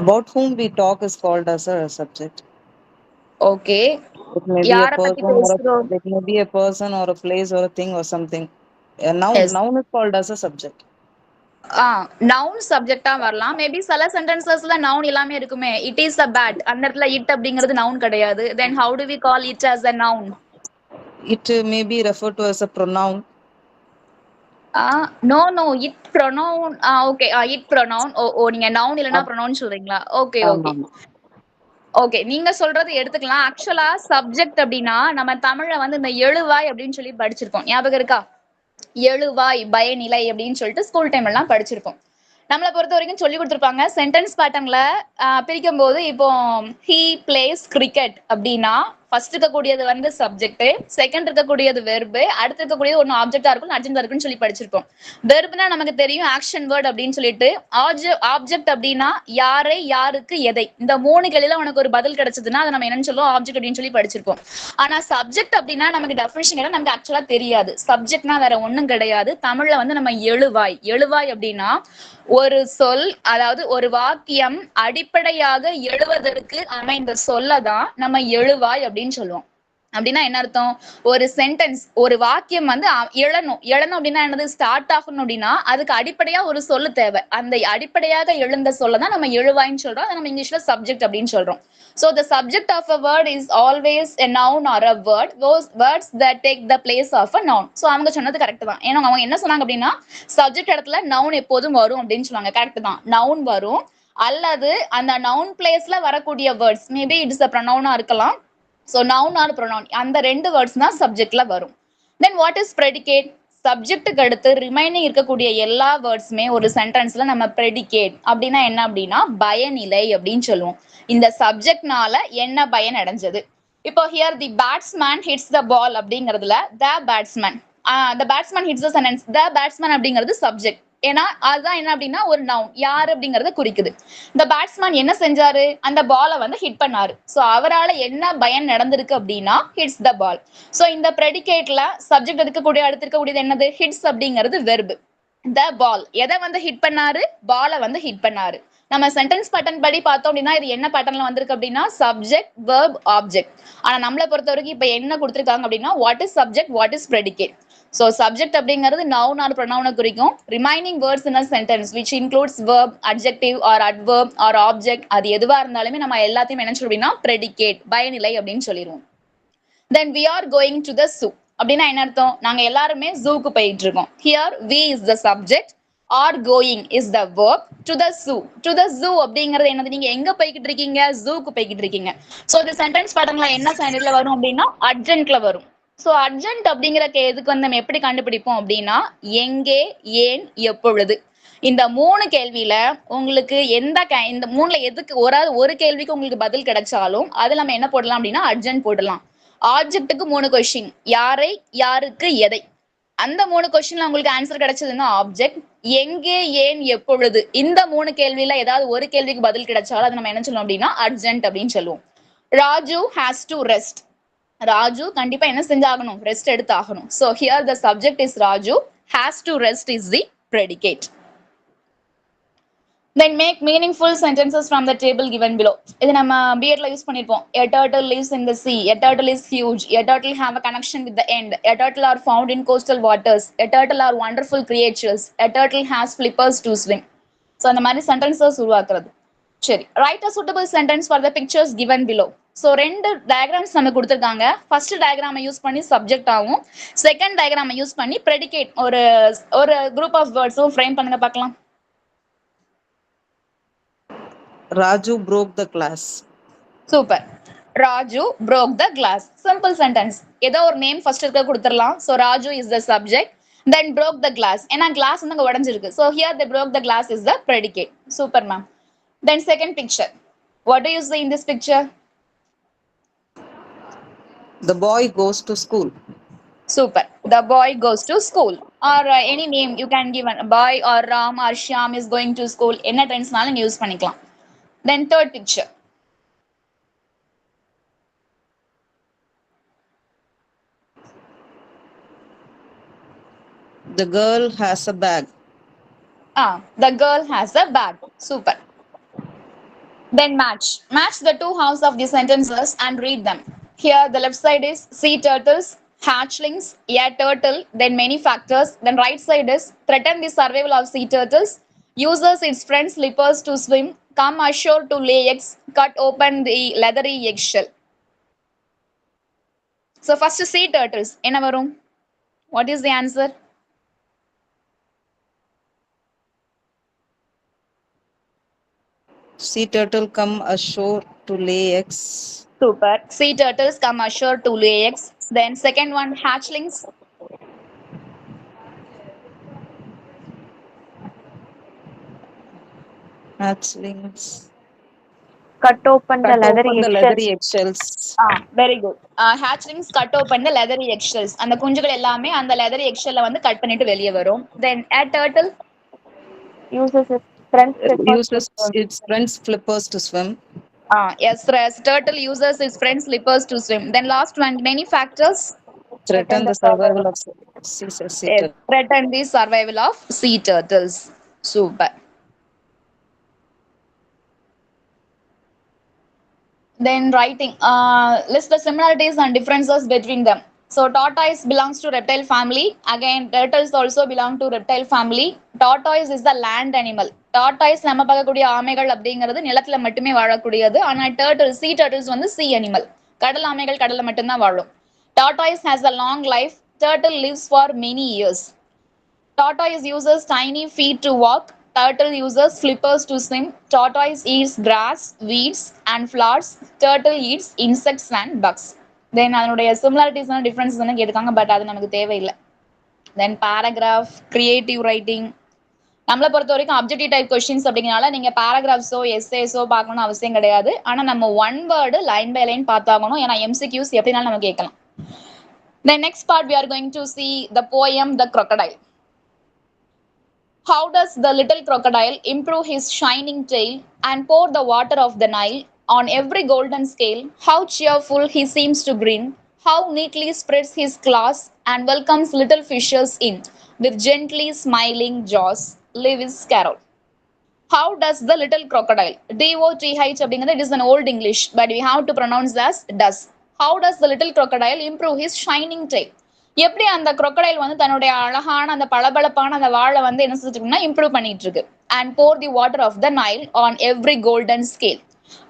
About whom we talk is called as a subject. Okay. It may be a யார பத்தி person பேசுறோம்? it may be a person or a place or a thing or something. A noun, Yes. noun is called as a subject. Noun சப்ஜெக்டா வரலாம். Maybe சில சென்டென்சஸ்ல noun எல்லாமே இருக்குமே. It is a bad, அந்த இடத்துல இட் அப்படிங்கிறது noun கிடையாது. Then how do we call it as a noun? It may be referred to as a pronoun. No, it pronoun. Okay, it pronoun. நீங்க noun இல்லனா pronoun சொல்றீங்களா? Okay. Okay, நீங்க சொல்றது எடுத்துக்கலாம். ஆக்சுவலா சப்ஜெக்ட் அப்படின்னா நம்ம தமிழ்ல வந்து இந்த எழுவாய் அப்படின்னு சொல்லி படிச்சிருக்கோம். ஞாபகம் இருக்கா? எழுவாய், பயனிலை அப்படின்னு சொல்லிட்டு ஸ்கூல் டைம் எல்லாம் படிச்சிருப்போம். நம்மளை பொறுத்த வரைக்கும் சொல்லி கொடுத்துருப்பாங்க சென்டென்ஸ் பேட்டர்ன்ல பிரிக்கும் போது. இப்போ ஹீ பிளேஸ் கிரிக்கெட் அப்படின்னா ஃபர்ஸ்ட் இருக்கக்கூடியது வந்து சப்ஜெக்ட், செகண்ட் இருக்கக்கூடியது வெர்பு, அடுத்து இருக்கக்கூடியது ஒன்னு ஆப்ஜெக்டா இருக்கும், அட்ஜெக்டா இருக்குன்னு சொல்லி படிச்சிருப்போம். வெர்ப்னா நமக்கு தெரியும் ஆக்ஷன் வேர்ட் அப்படின்னு சொல்லிட்டு. ஆப்ஜெக்ட் அப்படின்னா யாரை, யாருக்கு, எதை. இந்த மூணு கேள்வியில உனக்கு ஒரு பதில் கிடைச்சதுன்னா அதை நம்ம என்னன்னு சொல்லுவோம்? ஆப்ஜெக்ட் அப்படின்னு சொல்லி படிச்சிருப்போம். ஆனா சப்ஜெக்ட் அப்படின்னா நமக்கு டெஃபினிஷன் கேட்டா நமக்கு ஆக்சுவலா தெரியாது. சப்ஜெக்ட்னா வேற ஒண்ணும் கிடையாது. தமிழ்ல வந்து நம்ம எழுவாய். எழுவாய் அப்படின்னா ஒரு சொல், அதாவது ஒரு வாக்கியம் அடிப்படையாக எழுவதற்கு அமைந்த சொல்லதான் நம்ம எழுவாய் அப்படின்னு சொல்லுவோம். அப்படின்னா என்ன அர்த்தம்? ஒரு சென்டென்ஸ், ஒரு வாக்கியம் வந்து எழணும். எழணும் அப்படின்னா என்னது? ஸ்டார்ட் ஆகணும் அப்படின்னா அதுக்கு அடிப்படையா ஒரு சொல்லு தேவை. அந்த அடிப்படையாக எழுந்த சொல்லதான் நம்ம எழுவாய்ன்னு சொல்றோம். அதை நம்ம இங்கிலீஷ்ல சப்ஜெக்ட் அப்படின்னு சொல்றோம். So the subject of a word is always a noun or a word. Those words that take the place of a noun. So அவங்க சொன்னது கரெக்ட் தான். ஏன்னா அவங்க என்ன சொன்னாங்க அப்படின்னா சப்ஜெக்ட் இடத்துல நவுன் எப்போதும் வரும் அப்படின்னு சொன்னாங்க. கரெக்ட் தான், நவுன் வரும். அல்லது அந்த நவுன் பிளேஸ்ல வரக்கூடிய வேர்ட்ஸ், மேபி இட்ஸ் அ ப்ரொனவுனா இருக்கலாம். ஸோ நவுன் ஆர் ப்ரொனவுன், அந்த ரெண்டு வேர்ட்ஸ் தான் சப்ஜெக்ட்ல வரும். Then what is predicate? சப்ஜெக்ட்டுக்கு அடுத்து ரிமைனிங் இருக்கக்கூடிய எல்லா வேர்ட்ஸுமே ஒரு சென்டென்ஸ்ல நம்ம ப்ரெடிகேட் அப்படின்னா என்ன அப்படின்னா பயனிலை அப்படின்னு சொல்லுவோம். இந்த சப்ஜெக்ட்னால என்ன பயன் அடைஞ்சது? இப்போ here the batsman hits the ball அப்படிங்கிறதுல the batsman, the batsman hits the sentence. The batsman அப்படிங்கிறது சப்ஜெக்ட். ஏன்னா அதுதான் என்ன அப்படின்னா ஒரு நவுன், யார் அப்படிங்கறத குறிக்குது. இந்த பேட்ஸ்மேன் என்ன செஞ்சாரு? அந்த பாலை வந்து ஹிட் பண்ணாரு. ஸோ அவரால் என்ன பயன் நடந்திருக்கு அப்படின்னா ஹிட்ஸ் த பால். ஸோ இந்த ப்ரெடிகேட்ல சப்ஜெக்ட் இருக்கக்கூடிய அடுத்து இருக்கக்கூடியது என்னது? ஹிட்ஸ் அப்படிங்கிறது வெர்பு. த பால் எதை வந்து ஹிட் பண்ணாரு? பாலை வந்து ஹிட் பண்ணாரு. நம்ம சென்டென்ஸ் பேட்டர்ன் படி பார்த்தோம் அப்படின்னா இது என்ன பேட்டர்ன்ல வந்திருக்கு அப்படின்னா சப்ஜெக்ட், வெர்ப், ஆப்ஜெக்ட். ஆனா நம்மளை பொறுத்த வரைக்கும் இப்ப என்ன கொடுத்துருக்காங்க அப்படின்னா what is subject, what is predicate. So subject அப்படிங்கிறது noun or pronoun குறிக்கும். Remaining words in a sentence which includes verb, adjective or adverb or object, அது எதுவா இருந்தாலுமே நம்ம எல்லாத்தையும் என்ன சொல்றோம் அப்படின்னா predicate, பயனிலை அப்படின்னு சொல்லிடுவோம். Then we are going to the zoo அப்படின்னா என்ன அர்த்தம்? நாங்க எல்லாருமே ஜூக்கு போயிட்டு இருக்கோம். Here we is the subject, are going is the verb, to the zoo. To the zoo அப்படிங்கிறது என்னது? நீங்க எங்க போய்கிட்டு இருக்கீங்க? ஜூக்கு போய்கிட்டு இருக்கீங்க. ஸோ இந்த சென்டென்ஸ் பாட்டங்கள என்ன சைடுல வரும் அப்படின்னா அட்ஜென்ட்ல வரும். ஸோ அர்ஜென்ட் அப்படிங்கிற இதுக்கு வந்து நம்ம எப்படி கண்டுபிடிப்போம் அப்படின்னா எங்கே, ஏன், எப்பொழுது. இந்த மூணு கேள்வியில உங்களுக்கு இந்த மூணுல எதுக்கு ஒரு கேள்விக்கு உங்களுக்கு பதில் கிடைச்சாலும் அது நம்ம என்ன போடலாம் அப்படின்னா அர்ஜென்ட் போடலாம். ஆப்ஜெக்ட்டுக்கு 3 கொஸ்டின், யாரை, யாருக்கு, எதை. அந்த 3 கொஸ்டின்ல உங்களுக்கு ஆன்சர் கிடைச்சதுன்னா ஆப்ஜெக்ட். எங்கே, ஏன், எப்பொழுது, இந்த 3 கேள்வியில ஏதாவது ஒரு கேள்விக்கு பதில் கிடைச்சாலும் அது நம்ம என்ன சொல்லுவோம் அப்படின்னா அர்ஜென்ட் அப்படின்னு சொல்லுவோம். Raju has to rest. Raju கண்டிப்பா என்ன செஞ்சாகணும்? ரெஸ்ட் எடுத்து ஆகணும். So here the subject is Raju, has to rest is the predicate. Then make meaningful sentences from the table given below. இது நம்ம பிஎட்ல யூஸ் பண்ணிருப்போம். A turtle lives in the sea. A turtle is huge. A turtle have a connection with the end. A turtle are found in coastal waters. A turtle are wonderful creatures. A turtle has flippers to swim. So அந்த மாதிரி sentences உருவாக்குறது. சரி, write a suitable sentence for the pictures given below. So ரெண்டு diagrams நம்ம கொடுத்துருக்காங்க. First டயக்ராமை use பண்ணி subject ஆகும், second டயக்ராமை use பண்ணி ப்ரெடிகேட் ஒரு ஒரு குரூப் ஆஃப் வேர்ட்ஸும் ஃப்ரேம் பண்ணுங்க பார்க்கலாம். Raju broke the glass. Super. Raju broke the glass. Simple sentence. ஏதோ ஒரு நேம் ஃபர்ஸ்ட் இருக்க கொடுத்துடலாம். So Raju is the subject. Then broke the glass. ஏன்னா glass வந்து அங்க உடைஞ்சிருக்கு. So here they broke the glass is the predicate. Super ma'am. Then second picture. What do you see in this picture? The boy goes to school. Super. The boy goes to school. Or any name you can give a boy or Ram or Shyam is going to school. என்ன டென்ஸ்னாலும் use பண்ணிக்கலாம். Then third picture. The girl has a bag. The girl has a bag. Super. Then match. Match the two halves of the sentences and read them. Here the left side is sea turtles, hatchlings, a turtle, then many factors. Then right side is threaten the survival of sea turtles, uses its friends' slippers to swim, come ashore to lay eggs, cut open the leathery eggshell. So first sea turtles. Enna varum? What is the answer? Sea turtle come ashore to lay eggs. Super. Sea turtles come ashore to lay eggs. Then second one, hatchlings. Hatchlings Cut open the leathery eggshells. Very good. Hatchlings cut open the leathery eggshells. அந்த குஞ்சுகள் எல்லாமே அந்த leathery eggshell வந்து cut பண்ணிட்டு வெளியே வரும். Then a turtle uses its friends' flippers to swim. Yes, turtle uses its friends' slippers to swim. Then last one, many factors Threaten the survival of sea turtles. Threaten the survival of sea turtles. Super. Then writing, list the similarities and differences between them. So tortoise belongs to reptile family. Again, turtles also belong to reptile family. Tortoise is the land animal. Tortoise நம்ம பார்க்கக்கூடிய ஆமைகள் அப்படிங்கிறது நிலத்துல மட்டுமே வாழக்கூடியது. ஆனா turtles, sea turtles வந்து sea animal. கடல் ஆமைகள் கடல்ல மட்டும்தான் வாழும். Tortoise has a long life. Turtle lives for many years. Tortoise uses tiny feet to walk. Turtle uses flippers to swim. Tortoise eats grass, weeds and flowers. Turtle eats insects and bugs. Then அதனுடைய similarities and differences வந்து கேட்காங்க, but அது நமக்கு தேவையில்லை. Then paragraph, creative writing. நம்மளை பொறுத்த வரைக்கும் objective type questions அப்படிங்கிறனால நீங்க பேராகிராஃப்ஸோ எஸ்ஏஸோ பார்க்கணும்னு அவசியம் கிடையாது. ஆனா நம்ம one word line by line பார்த்தாகணும். ஏன்னா MCQs எப்படினாலும் நம்ம கேட்கலாம். The next part we are going to see the poem The Crocodile. How does the little crocodile improve his shining tail and pour the water of the Nile on every golden scale? How cheerful he seems to grin, how neatly spreads his claws and welcomes little fishes in with gently smiling jaws. Lewis Carroll. How does the little crocodile, DOTH அப்படிங்கிறது, it is an old English, but we have to pronounce as does. How does the little crocodile improve his shining tail? எப்படி அந்த crocodile வந்து தன்னுடைய அழகான அந்த பளபளப்பான அந்த வாழை வந்து என்ன செஞ்சுட்டுனா இம்ப்ரூவ் பண்ணிட்டு இருக்கு. And pour the water of the Nile on every golden scale.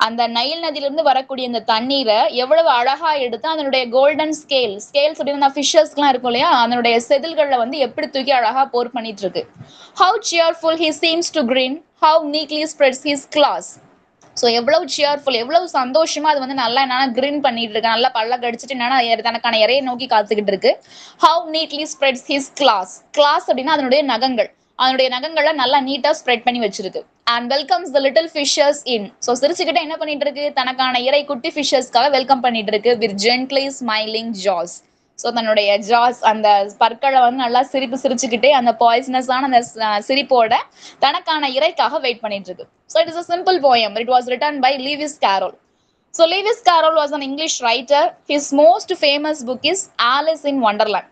அந்த நைல் நதியிலிருந்து வரக்கூடிய இந்த தண்ணீரை எவ்வளவு அழகா எடுத்து அதனுடைய கோல்டன் ஸ்கேல்ஸ் அப்படின்னா ஃபிஷஸ்லாம் இருக்கும் இல்லையா, அதனுடைய செதில்களை வந்து எப்படி தூக்கி அழகா போர் பண்ணிட்டு இருக்கு. How cheerful he seems to grin, how neatly spreads his claws. So எவ்வளவு சியர்ஃபுல், எவ்வளவு சந்தோஷமா அது வந்து நல்லா என்னன்னா கிரின் பண்ணிட்டு இருக்கு, நல்லா பல்ல கடிச்சிட்டு என்னன்னா தனக்கான இறையை நோக்கி காத்துக்கிட்டு இருக்கு. How neatly spreads his claws. Claws அப்படின்னா அதனுடைய நகங்கள், அதனுடைய நகங்களை நல்லா நீட்டா ஸ்ப்ரெட் பண்ணி வச்சிருக்கு. And welcomes the little fishers in. So சிரிச்சுக்கிட்ட என்ன பண்ணிட்டு இருக்கு, தனக்கான இறை குட்டி ஃபிஷர்ஸ்க்காக வெல்கம் பண்ணிட்டு இருக்கு. With gently smiling jaws. So தன்னுடைய ஜாஸ் அந்த பற்களை வந்து நல்லா சிரிச்சுக்கிட்டே அந்த பாய்சனஸான அந்த சிரிப்போட தனக்கான இறைக்காக வெயிட் பண்ணிட்டு இருக்கு. So it is a simple poem. It was written by Lewis Carroll. So Lewis Carroll was an English writer. His most famous book is Alice in Wonderland.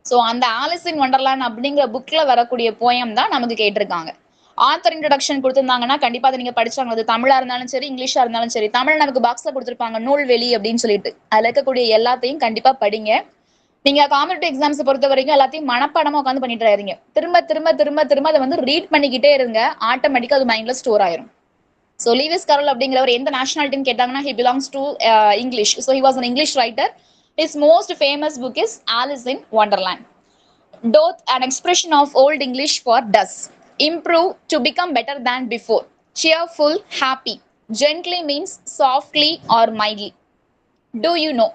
So அந்த ஆலிஸ் இன் வண்டர்லேண்ட் அப்படிங்கிற புக்ல வரக்கூடிய poem தான் நமக்கு கேட்டிருக்காங்க. Author introduction கொடுத்திருந்தாங்கன்னா கண்டிப்பா அதை நீங்க படிச்சாங்க. அது தமிழா இருந்தாலும் சரி, இங்கிலீஷா இருந்தாலும் சரி. தமிழ் நமக்கு பாக்ஸ்ல கொடுத்திருப்பாங்க நூல்வெளி அப்படின்னு சொல்லிட்டு. அதுல இருக்கக்கூடிய எல்லாத்தையும் கண்டிப்பா படிங்க. நீங்க காம்படிட்டிவ் எக்ஸாம்ஸ் பொறுத்த வரைக்கும் எல்லாத்தையும் மனப்பாடமா உட்காந்து பண்ணிட்டு இருங்க. திரும்ப திரும்ப திரும்ப திரும்ப அதை வந்து ரீட் பண்ணிக்கிட்டே இருங்க. ஆட்டோமேட்டிக்கா அது மைண்ட்ல ஸ்டோர் ஆயிரும். ஸோ லீவிஸ் கரோல் அப்படிங்கிறவர் எந்த நேஷனாலிட்டின்னு கேட்டாங்கன்னா he belongs to English. So he was an English writer. His most famous book is Alice in Wonderland. Doth, an expression of Old English for does. Improve to become better than before. Cheerful, happy. Gently means softly or mildly. Do you know?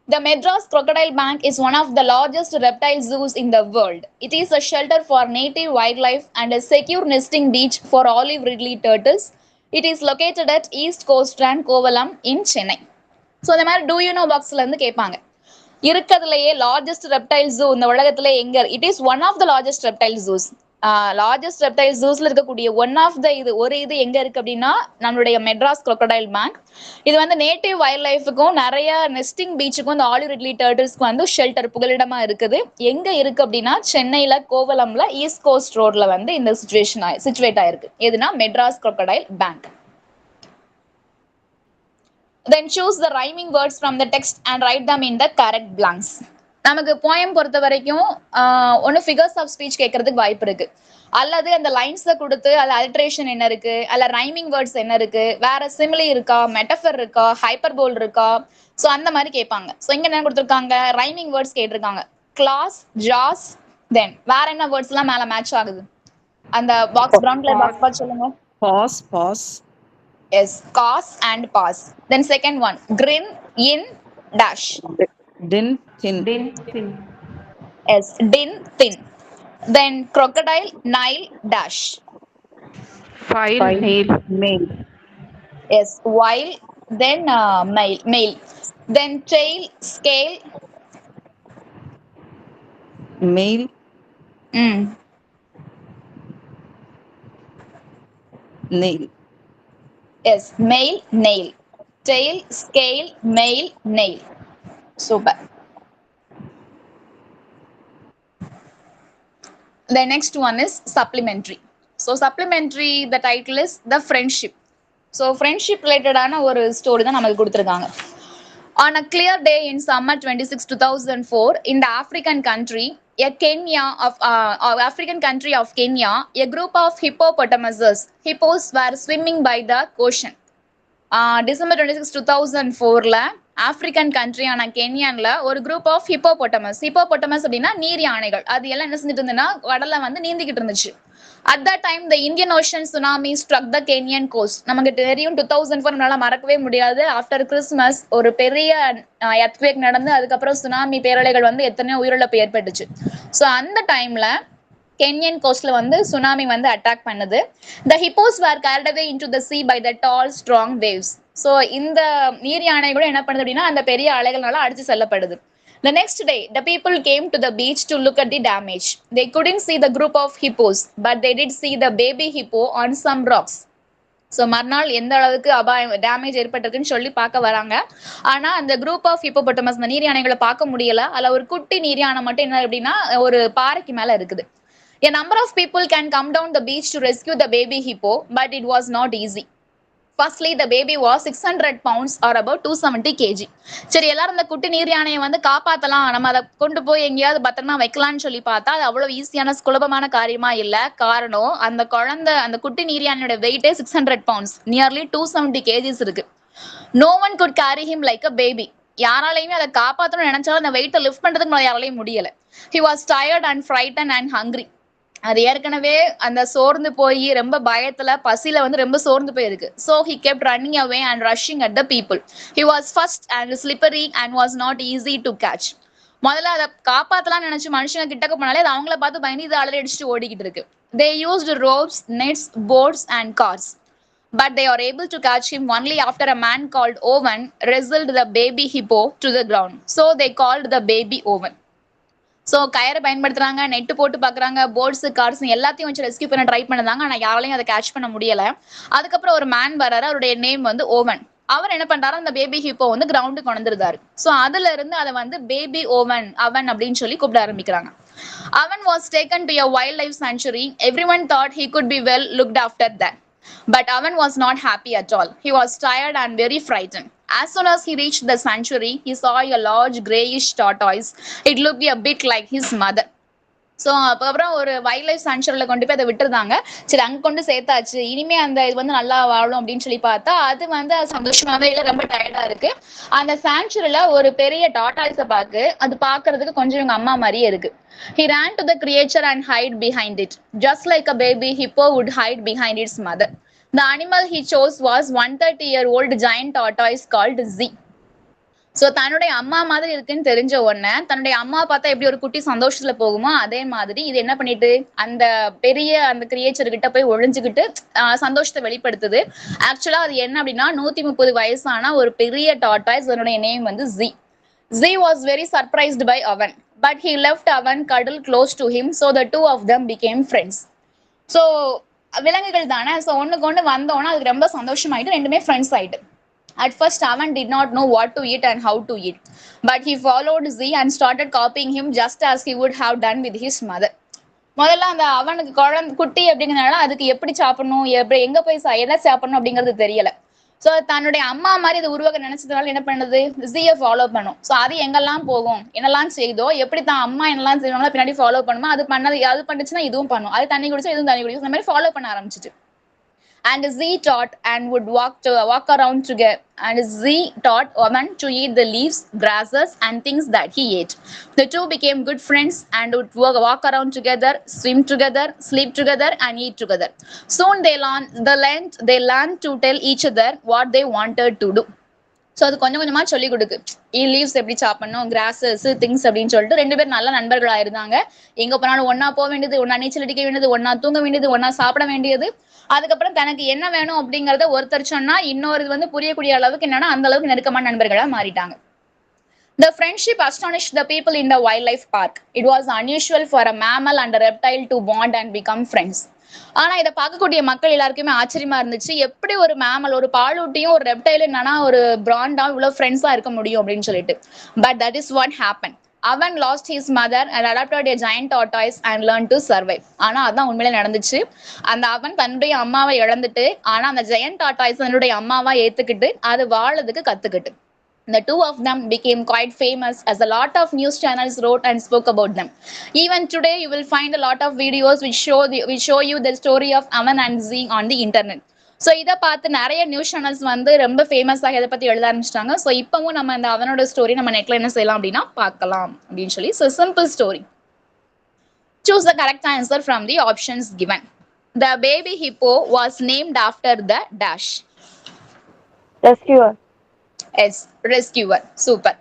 The Madras Crocodile Bank is one of the largest reptile zoos in the world. It is a shelter for native wildlife and a secure nesting beach for olive ridley turtles. It is located at East Coast Strand, Kovalam in Chennai. So இந்த மாதிரி two you know பாக்ஸ்ல இருந்து கேட்பாங்க. இருக்கிறதுலயே largest reptile zoo இந்த உலகத்துல எங்க? It is one of the largest reptile zoos. Largest reptile ஜூஸ்ல இருக்கக்கூடிய ஒன் ஆஃப் த இது எங்க இருக்கு அப்படின்னா நம்மளுடைய மெட்ராஸ் crocodile பேங்க். இது வந்து நேட்டிவ் வைல்ட் லைஃபுக்கும் நிறைய நெஸ்டிங் பீச்சுக்கும் இந்த ஆலிவ் ரிட்லி டர்ட்டில்ஸ்க்கு வந்து ஷெல்டர் புகலிடமா இருக்குது. எங்க இருக்கு அப்படின்னா சென்னையில கோவலம்ல ஈஸ்ட் கோஸ்ட் ரோட்ல வந்து இந்த சிச்சுவேட் ஆயிருக்கு. எதுனா Madras crocodile bank. Then choose the rhyming words from the text and write them in the correct blanks. நமக்கு போயம் பொறுத்த வரைக்கும் ஒன்னு ஃபிகர்ஸ் ஆஃப் ஸ்பீச் கேட்கறதுக்கு வாய்ப்பு இருக்கு, அல்லது அந்த லைன்ஸை கொடுத்து அது அல்ட்ரேஷன் என்ன இருக்கு, அல்ல ரைமிங் வேர்ட்ஸ் என்ன இருக்கு, வேற சிமிலி இருக்கா, மெட்டஃபர் இருக்கா, ஹைப்பர்போல் இருக்கா, ஸோ அந்த மாதிரி கேட்பாங்க. ஸோ இங்க என்ன கொடுத்துருக்காங்க? ரைமிங் வேர்ட்ஸ் கேட்டிருக்காங்க. கிளாஸ், ஜாஸ், தென் வேற என்ன வேர்ட்ஸ் எல்லாம் மேல மேட்ச் ஆகுது? அந்த பாக்ஸ் பிரவுன் கலர் பாக்ஸ் பார்த்து சொல்லுங்க. Pause. Yes, cause and pass. Then second one, grin, in, dash. Din, thin. Yes, din, thin. Then crocodile, Nile, dash. File, mail. Yes, while, then male. Then tail, scale. Mail. Nail. Yes, male, nail. Tail, scale, male, nail. Super. The next one is supplementary. So supplementary, the title is The Friendship. So friendship related ஆன ஒரு story தான் நமக்கு கொடுத்துருக்காங்க. On a clear day in summer 26, 2004, in the African country of Kenya, a group of hippos were swimming by the ocean. December 26, 2004ல African கண்ட்ரியான கென்யான்ல ஒரு group of hippopotamus அப்படின்னா நீர் யானைகள், அது எல்லாம் என்ன செஞ்சுட்டு இருந்ததுன்னா கடல்ல வந்து நீந்திக்கிட்டு இருந்துச்சு. At that time, the Indian Ocean tsunami struck the Kenyan coast. நமக்கு தெரியும் 2004 நம்மளால மறக்கவே முடியாது. ஆஃப்டர் கிறிஸ்மஸ் ஒரு பெரிய எர்த்குவேக் நடந்து அதுக்கப்புறம் சுனாமி பேரலைகள் வந்து எத்தனையோ உயிரிழப்பு ஏற்பட்டுச்சு. ஸோ அந்த டைம்ல கென்யன் கோஸ்ட்ல வந்து சுனாமி வந்து அட்டாக் பண்ணுது. The hippos were carried away into the sea by the tall strong waves. So இந்த நீர் யானைகளும் என்ன பண்ணுது அப்படின்னா அந்த பெரிய அலைகள்னால அடிச்சு செல்லப்படுது. The next day, the people came to the beach to look at the damage. They couldn't see the group of hippos, but they did see the baby hippo on some rocks. So மறுநாள் எந்த அளவுக்கு damage ஏற்பட்டிருக்குன்னு சொல்லி பார்க்க வராங்க. ஆனா அந்த group of hippopotamus நீர் யானைகளை பார்க்க முடியல. அதுல ஒரு குட்டி நீர் யானை மட்டும் என்ன அப்படின்னா ஒரு பாறைக்கு மேல இருக்குது. A number of people can come down the beach to rescue the baby hippo, but it was not easy. Firstly, the baby was 600 pounds or about 270 kg. சரி, எல்லாரும் அந்த குட்டி நீர் யானையை வந்து காப்பாத்தலாம், நம்ம அதை கொண்டு போய் எங்கேயாவது பத்திரமா வைக்கலாம்னு சொல்லி பார்த்தா அது அவ்வளவு ஈஸியான சுலபமான காரியமா இல்ல. காரணம், அந்த குட்டி நீர் யானையோட வெயிட்டே 600 pounds, நியர்லி 270 kgs இருக்கு. No one could carry him like a baby. யாராலையுமே அதை காப்பாற்றணும்னு நினைச்சாலும் அந்த வெயிட்டை லிஃப்ட் பண்றதுக்கு யாராலையும் முடியல. He was tired and frightened and hungry. அது ஏற்கனவே அந்த சோர்ந்து போய் ரொம்ப பயத்துல பசியில வந்து ரொம்ப சோர்ந்து போயிருக்கு. So he kept running away and rushing at the people. He was fast and slippery and was not easy to catch. முதல்ல அதை காப்பாத்தலாம்னு நினைச்சு மனுஷங்க கிட்டக்க போனாலே அது அவங்கள பார்த்து பயந்து இது அலறி அடிச்சுட்டு ஓடிக்கிட்டு இருக்கு. They used ropes, nets, boats and cars. But they are able to catch him only after a man called Owen wrestled the baby hippo to the ground. So they called the baby Owen. So கயரை பயன்படுத்துறாங்க, net போட்டு பார்க்குறாங்க, ports cars எல்லாத்தையும் வச்சு rescue பண்ண try பண்ணதாங்க. ஆனால் யாராலையும் அதை கேட்ச் பண்ண முடியல. அதுக்கப்புறம் ஒரு மேன் வர்றாரு, அவருடைய நேம் வந்து ஓவன். அவர் என்ன பண்றாரு, அந்த பேபி ஹிப்போ வந்து கிரவுண்டுக்கு கொண்டிருந்தாரு. ஸோ அதுல இருந்து அதை வந்து பேபி அவன் அப்படின்னு சொல்லி கூப்பிட ஆரம்பிக்கிறாங்க. Avan was taken to a wildlife sanctuary. Everyone thought he could be well looked after there. But Avan was not happy at all. He was tired and very frightened. As soon as he reached the sanctuary, he saw a large greyish tortoise. It looked a bit like his mother. So அப்புறம் ஒரு wild life சாங்சுரியில் கொண்டு போய் அதை விட்டுருந்தாங்க. சரி, அங்கே கொண்டு சேர்த்தாச்சு, இனிமே அந்த இது வந்து நல்லா வாழும் அப்படின்னு சொல்லி பார்த்தா அது வந்து சந்தோஷமாவே இல்லை, ரொம்ப டயர்டா இருக்கு. அந்த சாங்சுரியில ஒரு பெரிய டாட்டாய்ஸை பார்த்து அது பார்க்கறதுக்கு கொஞ்சம் இவங்க அம்மா மாதிரியே இருக்கு. He ran to the creature and hid behind it, just like a baby hippo would hide behind its mother. The animal he chose was 130-year-old giant tortoise called Z. So தன்னுடைய அம்மா மாதிரி இருக்குன்னு தெரிஞ்ச உடனே தன்னுடைய அம்மா பார்த்தா எப்படி ஒரு குட்டி சந்தோஷத்துல போகுமோ அதே மாதிரி இது என்ன பண்ணிட்டு அந்த பெரிய அந்த கிரியேச்சர் கிட்ட போய் ஒழிஞ்சுக்கிட்டு சந்தோஷத்தை வெளிப்படுத்துது. ஆக்சுவலா அது என்ன அப்படின்னா 130 வயசான ஒரு பெரிய டாட்டாய்ஸ். அதனுடைய நேம் வந்து Z. Z was very surprised by Avan, but he left Avan cuddle close to him, so the two of them became friends. So விலங்குகள் தானே, ஸோ ஒண்ணுக்கு ஒண்ணு வந்தோன்னா அதுக்கு ரொம்ப சந்தோஷமாயிட்டு ரெண்டுமே ஃப்ரெண்ட்ஸ் ஆயிட்டு. At first, Avan did not know what to eat and how to eat, but he followed Z and started copying him just as he would have done with his mother. முதல்ல அந்த அவனுக்கு குட்டி அப்படிங்கிறதுனால அதுக்கு எப்படி சாப்பிடணும், எப்படி எங்க போய் என்ன சாப்பிடணும் அப்படிங்கிறது தெரியல. ஸோ தன்னுடைய அம்மா மாதிரி இது உருவாக்க நினைச்சதுனால என்ன பண்ணுது, ஜியை ஃபாலோ பண்ணும். ஸோ அது எங்கெல்லாம் போகும், என்னெல்லாம் செய்தோ, எப்படி தான் அம்மா என்னெல்லாம் செய்வாங்களோ பின்னாடி ஃபாலோ பண்ணுமோ அது பண்ணது, அது பண்ணுச்சுன்னா இதுவும் பண்ணும், அது தண்ணி குடிச்சா இதுவும் தண்ணி குடிக்கும், இந்த மாதிரி ஃபாலோ பண்ண ஆரம்பிச்சிட்டு. And Z taught and would walk around together. And Z taught Avan to eat the leaves, grasses, and things that he ate. The two became good friends and would walk around together, swim together, sleep together, and eat together. Soon they learned to tell each other what they wanted to do. So அது கொஞ்சம் கொஞ்சமா சொல்லி கொடுக்கு, leaves எப்படி சாப்பிடணும், grasses, things அப்படின்னு சொல்லிட்டு ரெண்டு பேரும் நல்ல நண்பர்களா இருந்தாங்க. எங்க போனாலும் ஒன்னா போக வேண்டியது, ஒன்னா நீச்சல் அடிக்க வேண்டியது, ஒன்னா தூங்க வேண்டியது, ஒன்னா சாப்பிட வேண்டியது. அதுக்கப்புறம் தனக்கு என்ன வேணும் அப்படிங்கறத ஒருத்தர் சொன்னா இன்னொரு வந்து புரியக்கூடிய அளவுக்கு என்னன்னா அந்த அளவுக்கு நெருக்கமான நண்பர்களா மாறிட்டாங்க. The friendship astonished the people in the wildlife park. It was unusual for a mammal and a reptile to bond and become friends. ஆனா இதை பார்க்கக்கூடிய மக்கள் எல்லாருக்குமே ஆச்சரியமா இருந்துச்சு, எப்படி ஒரு மேமல், ஒரு பாலூட்டியும் ஒரு ரெப்டைல் என்னன்னா ஒரு பிராண்டா இவ்வளவு ஃப்ரெண்ட்ஸா இருக்க முடியும் அப்படின்னு சொல்லிட்டு. But that is what happen. Avan lost his mother and adopted a giant tortoise and learned to survive. ஆனா அதான் உண்மையிலே நடந்துச்சு. அந்த அவன் தன்னுடைய அம்மாவை இழந்துட்டு ஆனா அந்த ஜெயண்ட் டாட்டாய்ஸ் தன்னுடைய அம்மாவா ஏத்துக்கிட்டு அது வாழறதுக்கு கத்துக்கிட்டு. The two of them became quite famous as a lot of news channels wrote and spoke about them. Even today, you will find a lot of videos which show you the story of Avan and Z on the internet. So இதை பார்த்து நிறைய news channels வந்து ரொம்ப ஃபேமஸாக இதை பற்றி எழுத ஆரம்பிச்சிட்டாங்க. ஸோ இப்பவும் நம்ம இந்த அவனோட ஸ்டோரி நம்ம நெட்ல என்ன செய்யலாம் அப்படின்னா பார்க்கலாம் அப்படின்னு சொல்லி. So simple story. Choose the correct answer from the options given. The baby hippo was named after the dash. Rescuer. Yes, rescuer. Super.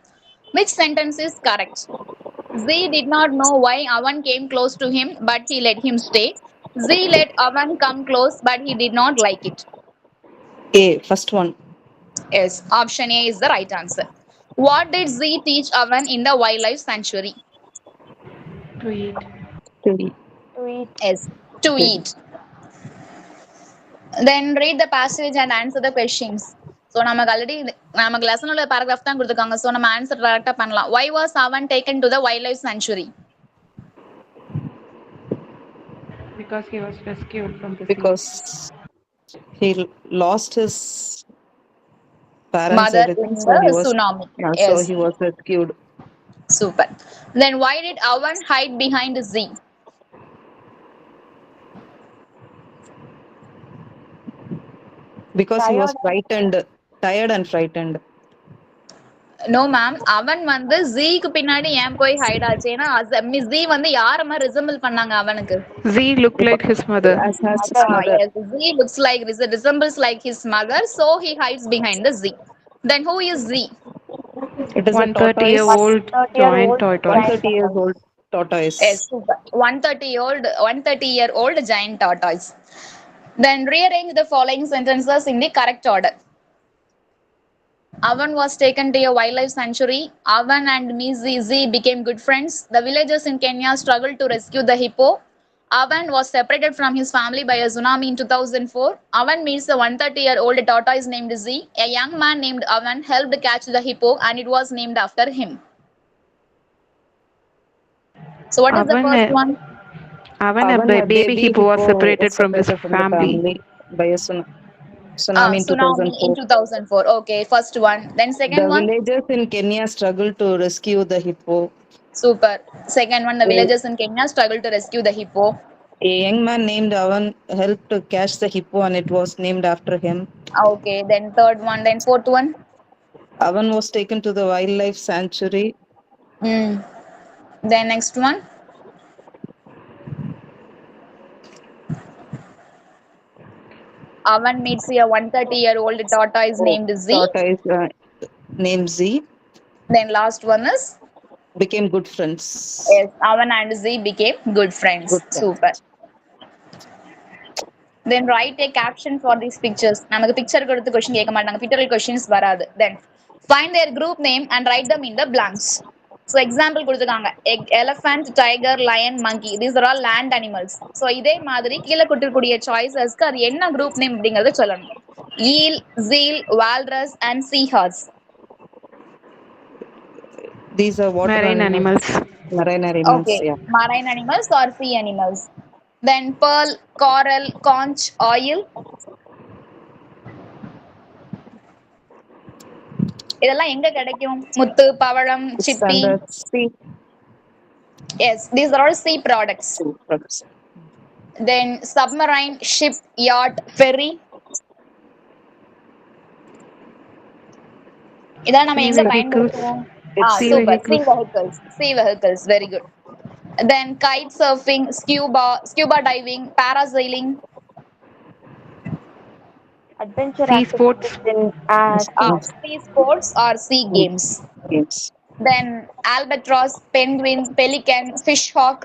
Which sentence is correct? Z did not know why Avan came close to him, but he let him stay. Z let Avan come close, but he did not like it. A, first one. Yes, option A is the right answer. What did Z teach Avan in the wildlife sanctuary? To eat. To eat. To eat. Yes, to eat. Then read the passage and answer the questions. So நமக்கு already நமக்கு லெசனோட paragraph தான் கொடுத்துருக்காங்க. So நம்ம answer கரெக்டாக பண்ணலாம். Why was Avan taken to the wildlife sanctuary? Because he was rescued from the Because he lost his parents, Mother everything, in so the he was, tsunami. so Yes. he was rescued. Super. Then why did Avan hide behind Z? Because he was tired and frightened. No ma'am, Avan வந்து Zக்கு பின்னாடி ஏன் போய் height ஆச்சு? ஏன்னா Z வந்து யார மாதிரி resemble பண்ணாங்க அவனுக்கு? Z looked like his mother. As his mother. Yes, Z looks like resembles like his mother, so he hides behind the Z. Then who is Z? It is a 130-year-old giant tortoise. 130 years old tortoise. Yes, super. 130-year-old giant tortoise. Then rearrange the following sentences in the correct order. Avan was taken to a wildlife sanctuary. Avan and Z became good friends. The villagers in Kenya struggled to rescue the hippo. Avan was separated from his family by a tsunami in 2004. Avan meets a 130-year-old tortoise named Z. A young man named Avan helped catch the hippo and it was named after him. So what is the Avan, first one? Avan, a baby hippo was was separated from his separated from the family. family by a tsunami in Tsunami in 2004. 2004. Okay, first one. Then second The one. villagers in Kenya struggled to rescue the hippo. Super. Second one, the A, villagers in Kenya struggle to rescue the hippo. a young man named Avan helped to catch the hippo and it was named after him. Okay, then third one, then fourth one. Avan was taken to the wildlife sanctuary. Mm. Then next one. Avan meets a 130-year-old tortoise named Z. Tortoise named Z Then last one is became good friends. yes, Avan and Z became good friends. Good Super. friends. Then write a caption for these pictures. நமக்கு picture கொடுத்து question கேட்க மாட்டாங்க. pictorial questions வராது. Then find their group name and write them in the blanks. So example கொடுத்துருக்காங்க. Elephant, tiger, lion, monkey. These are all land animals. So இதே மாதிரி கீழே கொடுத்துக்கூடிய choicesக்கு அது என்ன group name அப்படிங்கறத சொல்லணும். Eel, seal, walrus and seahorse. These are water Marine animals. Marine animals, Okay, yeah. marine animals or sea animals. Then pearl, coral, conch, oil. இதெல்லாம் எங்க கிடைக்கும்? முத்து, பவழம், It's scipy. under sea Yes, these are all sea products. products. Then submarine, ship, yacht, ferry. இதான் நம்ம Sea எங்க vehicles. பயன்படுத்துவோம்? Sea Super. Sea vehicles. vehicles. Sea vehicles. Very good. Then kite surfing, scuba diving, parasailing. Adventure Sea activities sports. in sea. Sea sports or sea games. Games. Then albatross, penguin, pelican, fish hawk.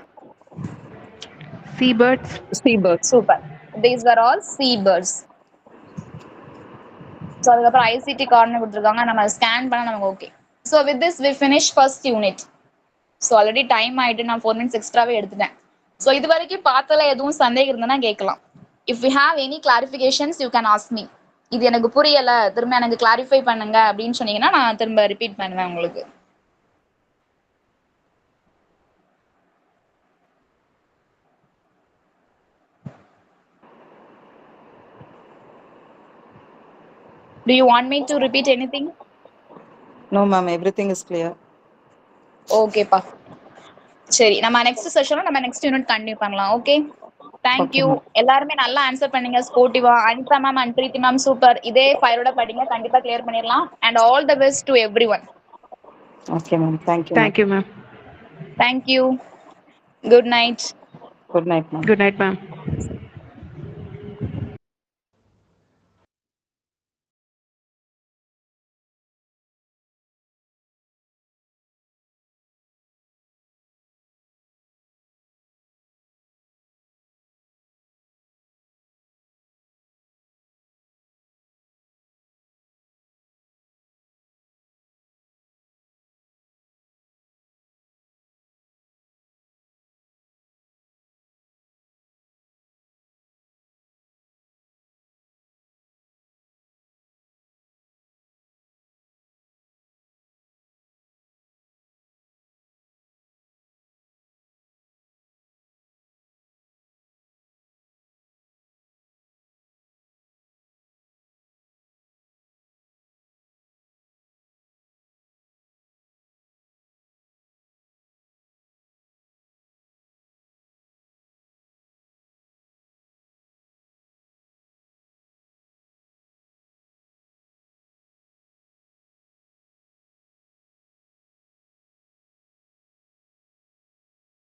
Seabirds. Seabirds. Super. These are all seabirds. So அதுக்கப்புறம் ICT corner கொடுத்துருக்காங்க நம்ம scan பண்ண நமக்கு okay. So with this we finish first unit. So already time ஆயிட்டு நான் 4 minutes எக்ஸ்ட்ராவே எடுத்துட்டேன். So இது வரைக்கும் பார்த்தல எதுவும் சந்தேகம் இருந்ததுன்னா கேட்கலாம். If you have any clarifications you can ask me. இது எனக்கு புரியல திரும்ப எனக்கு கிளாரிஃபை பண்ணுங்க அப்படின்னு சொன்னீங்கன்னா நான் திரும்ப ரிப்பீட் பண்ணுவேன் உங்களுக்கு. Do you want me to repeat anything? No, ma'am. Everything is clear. ஓகேப்பா. சரி நம்ம நெக்ஸ்ட் செஷன்ல நம்ம நெக்ஸ்ட் யூனிட் கண்டினியூ பண்ணலாம். Okay, thank you. எல்லாருமே நல்லா ஆன்சர் பண்ணீங்க ஸ்போர்ட்டிவா. Anitha ma'am and Preethi ma'am super. இதே ஃபயரோட படிங்க, கண்டிப்பா கிளியர் பண்ணிடலாம். And all the best to everyone. Okay, ma'am. Thank you. Thank you, ma'am. Thank you. Good night. Good night, ma'am. Good night, ma'am.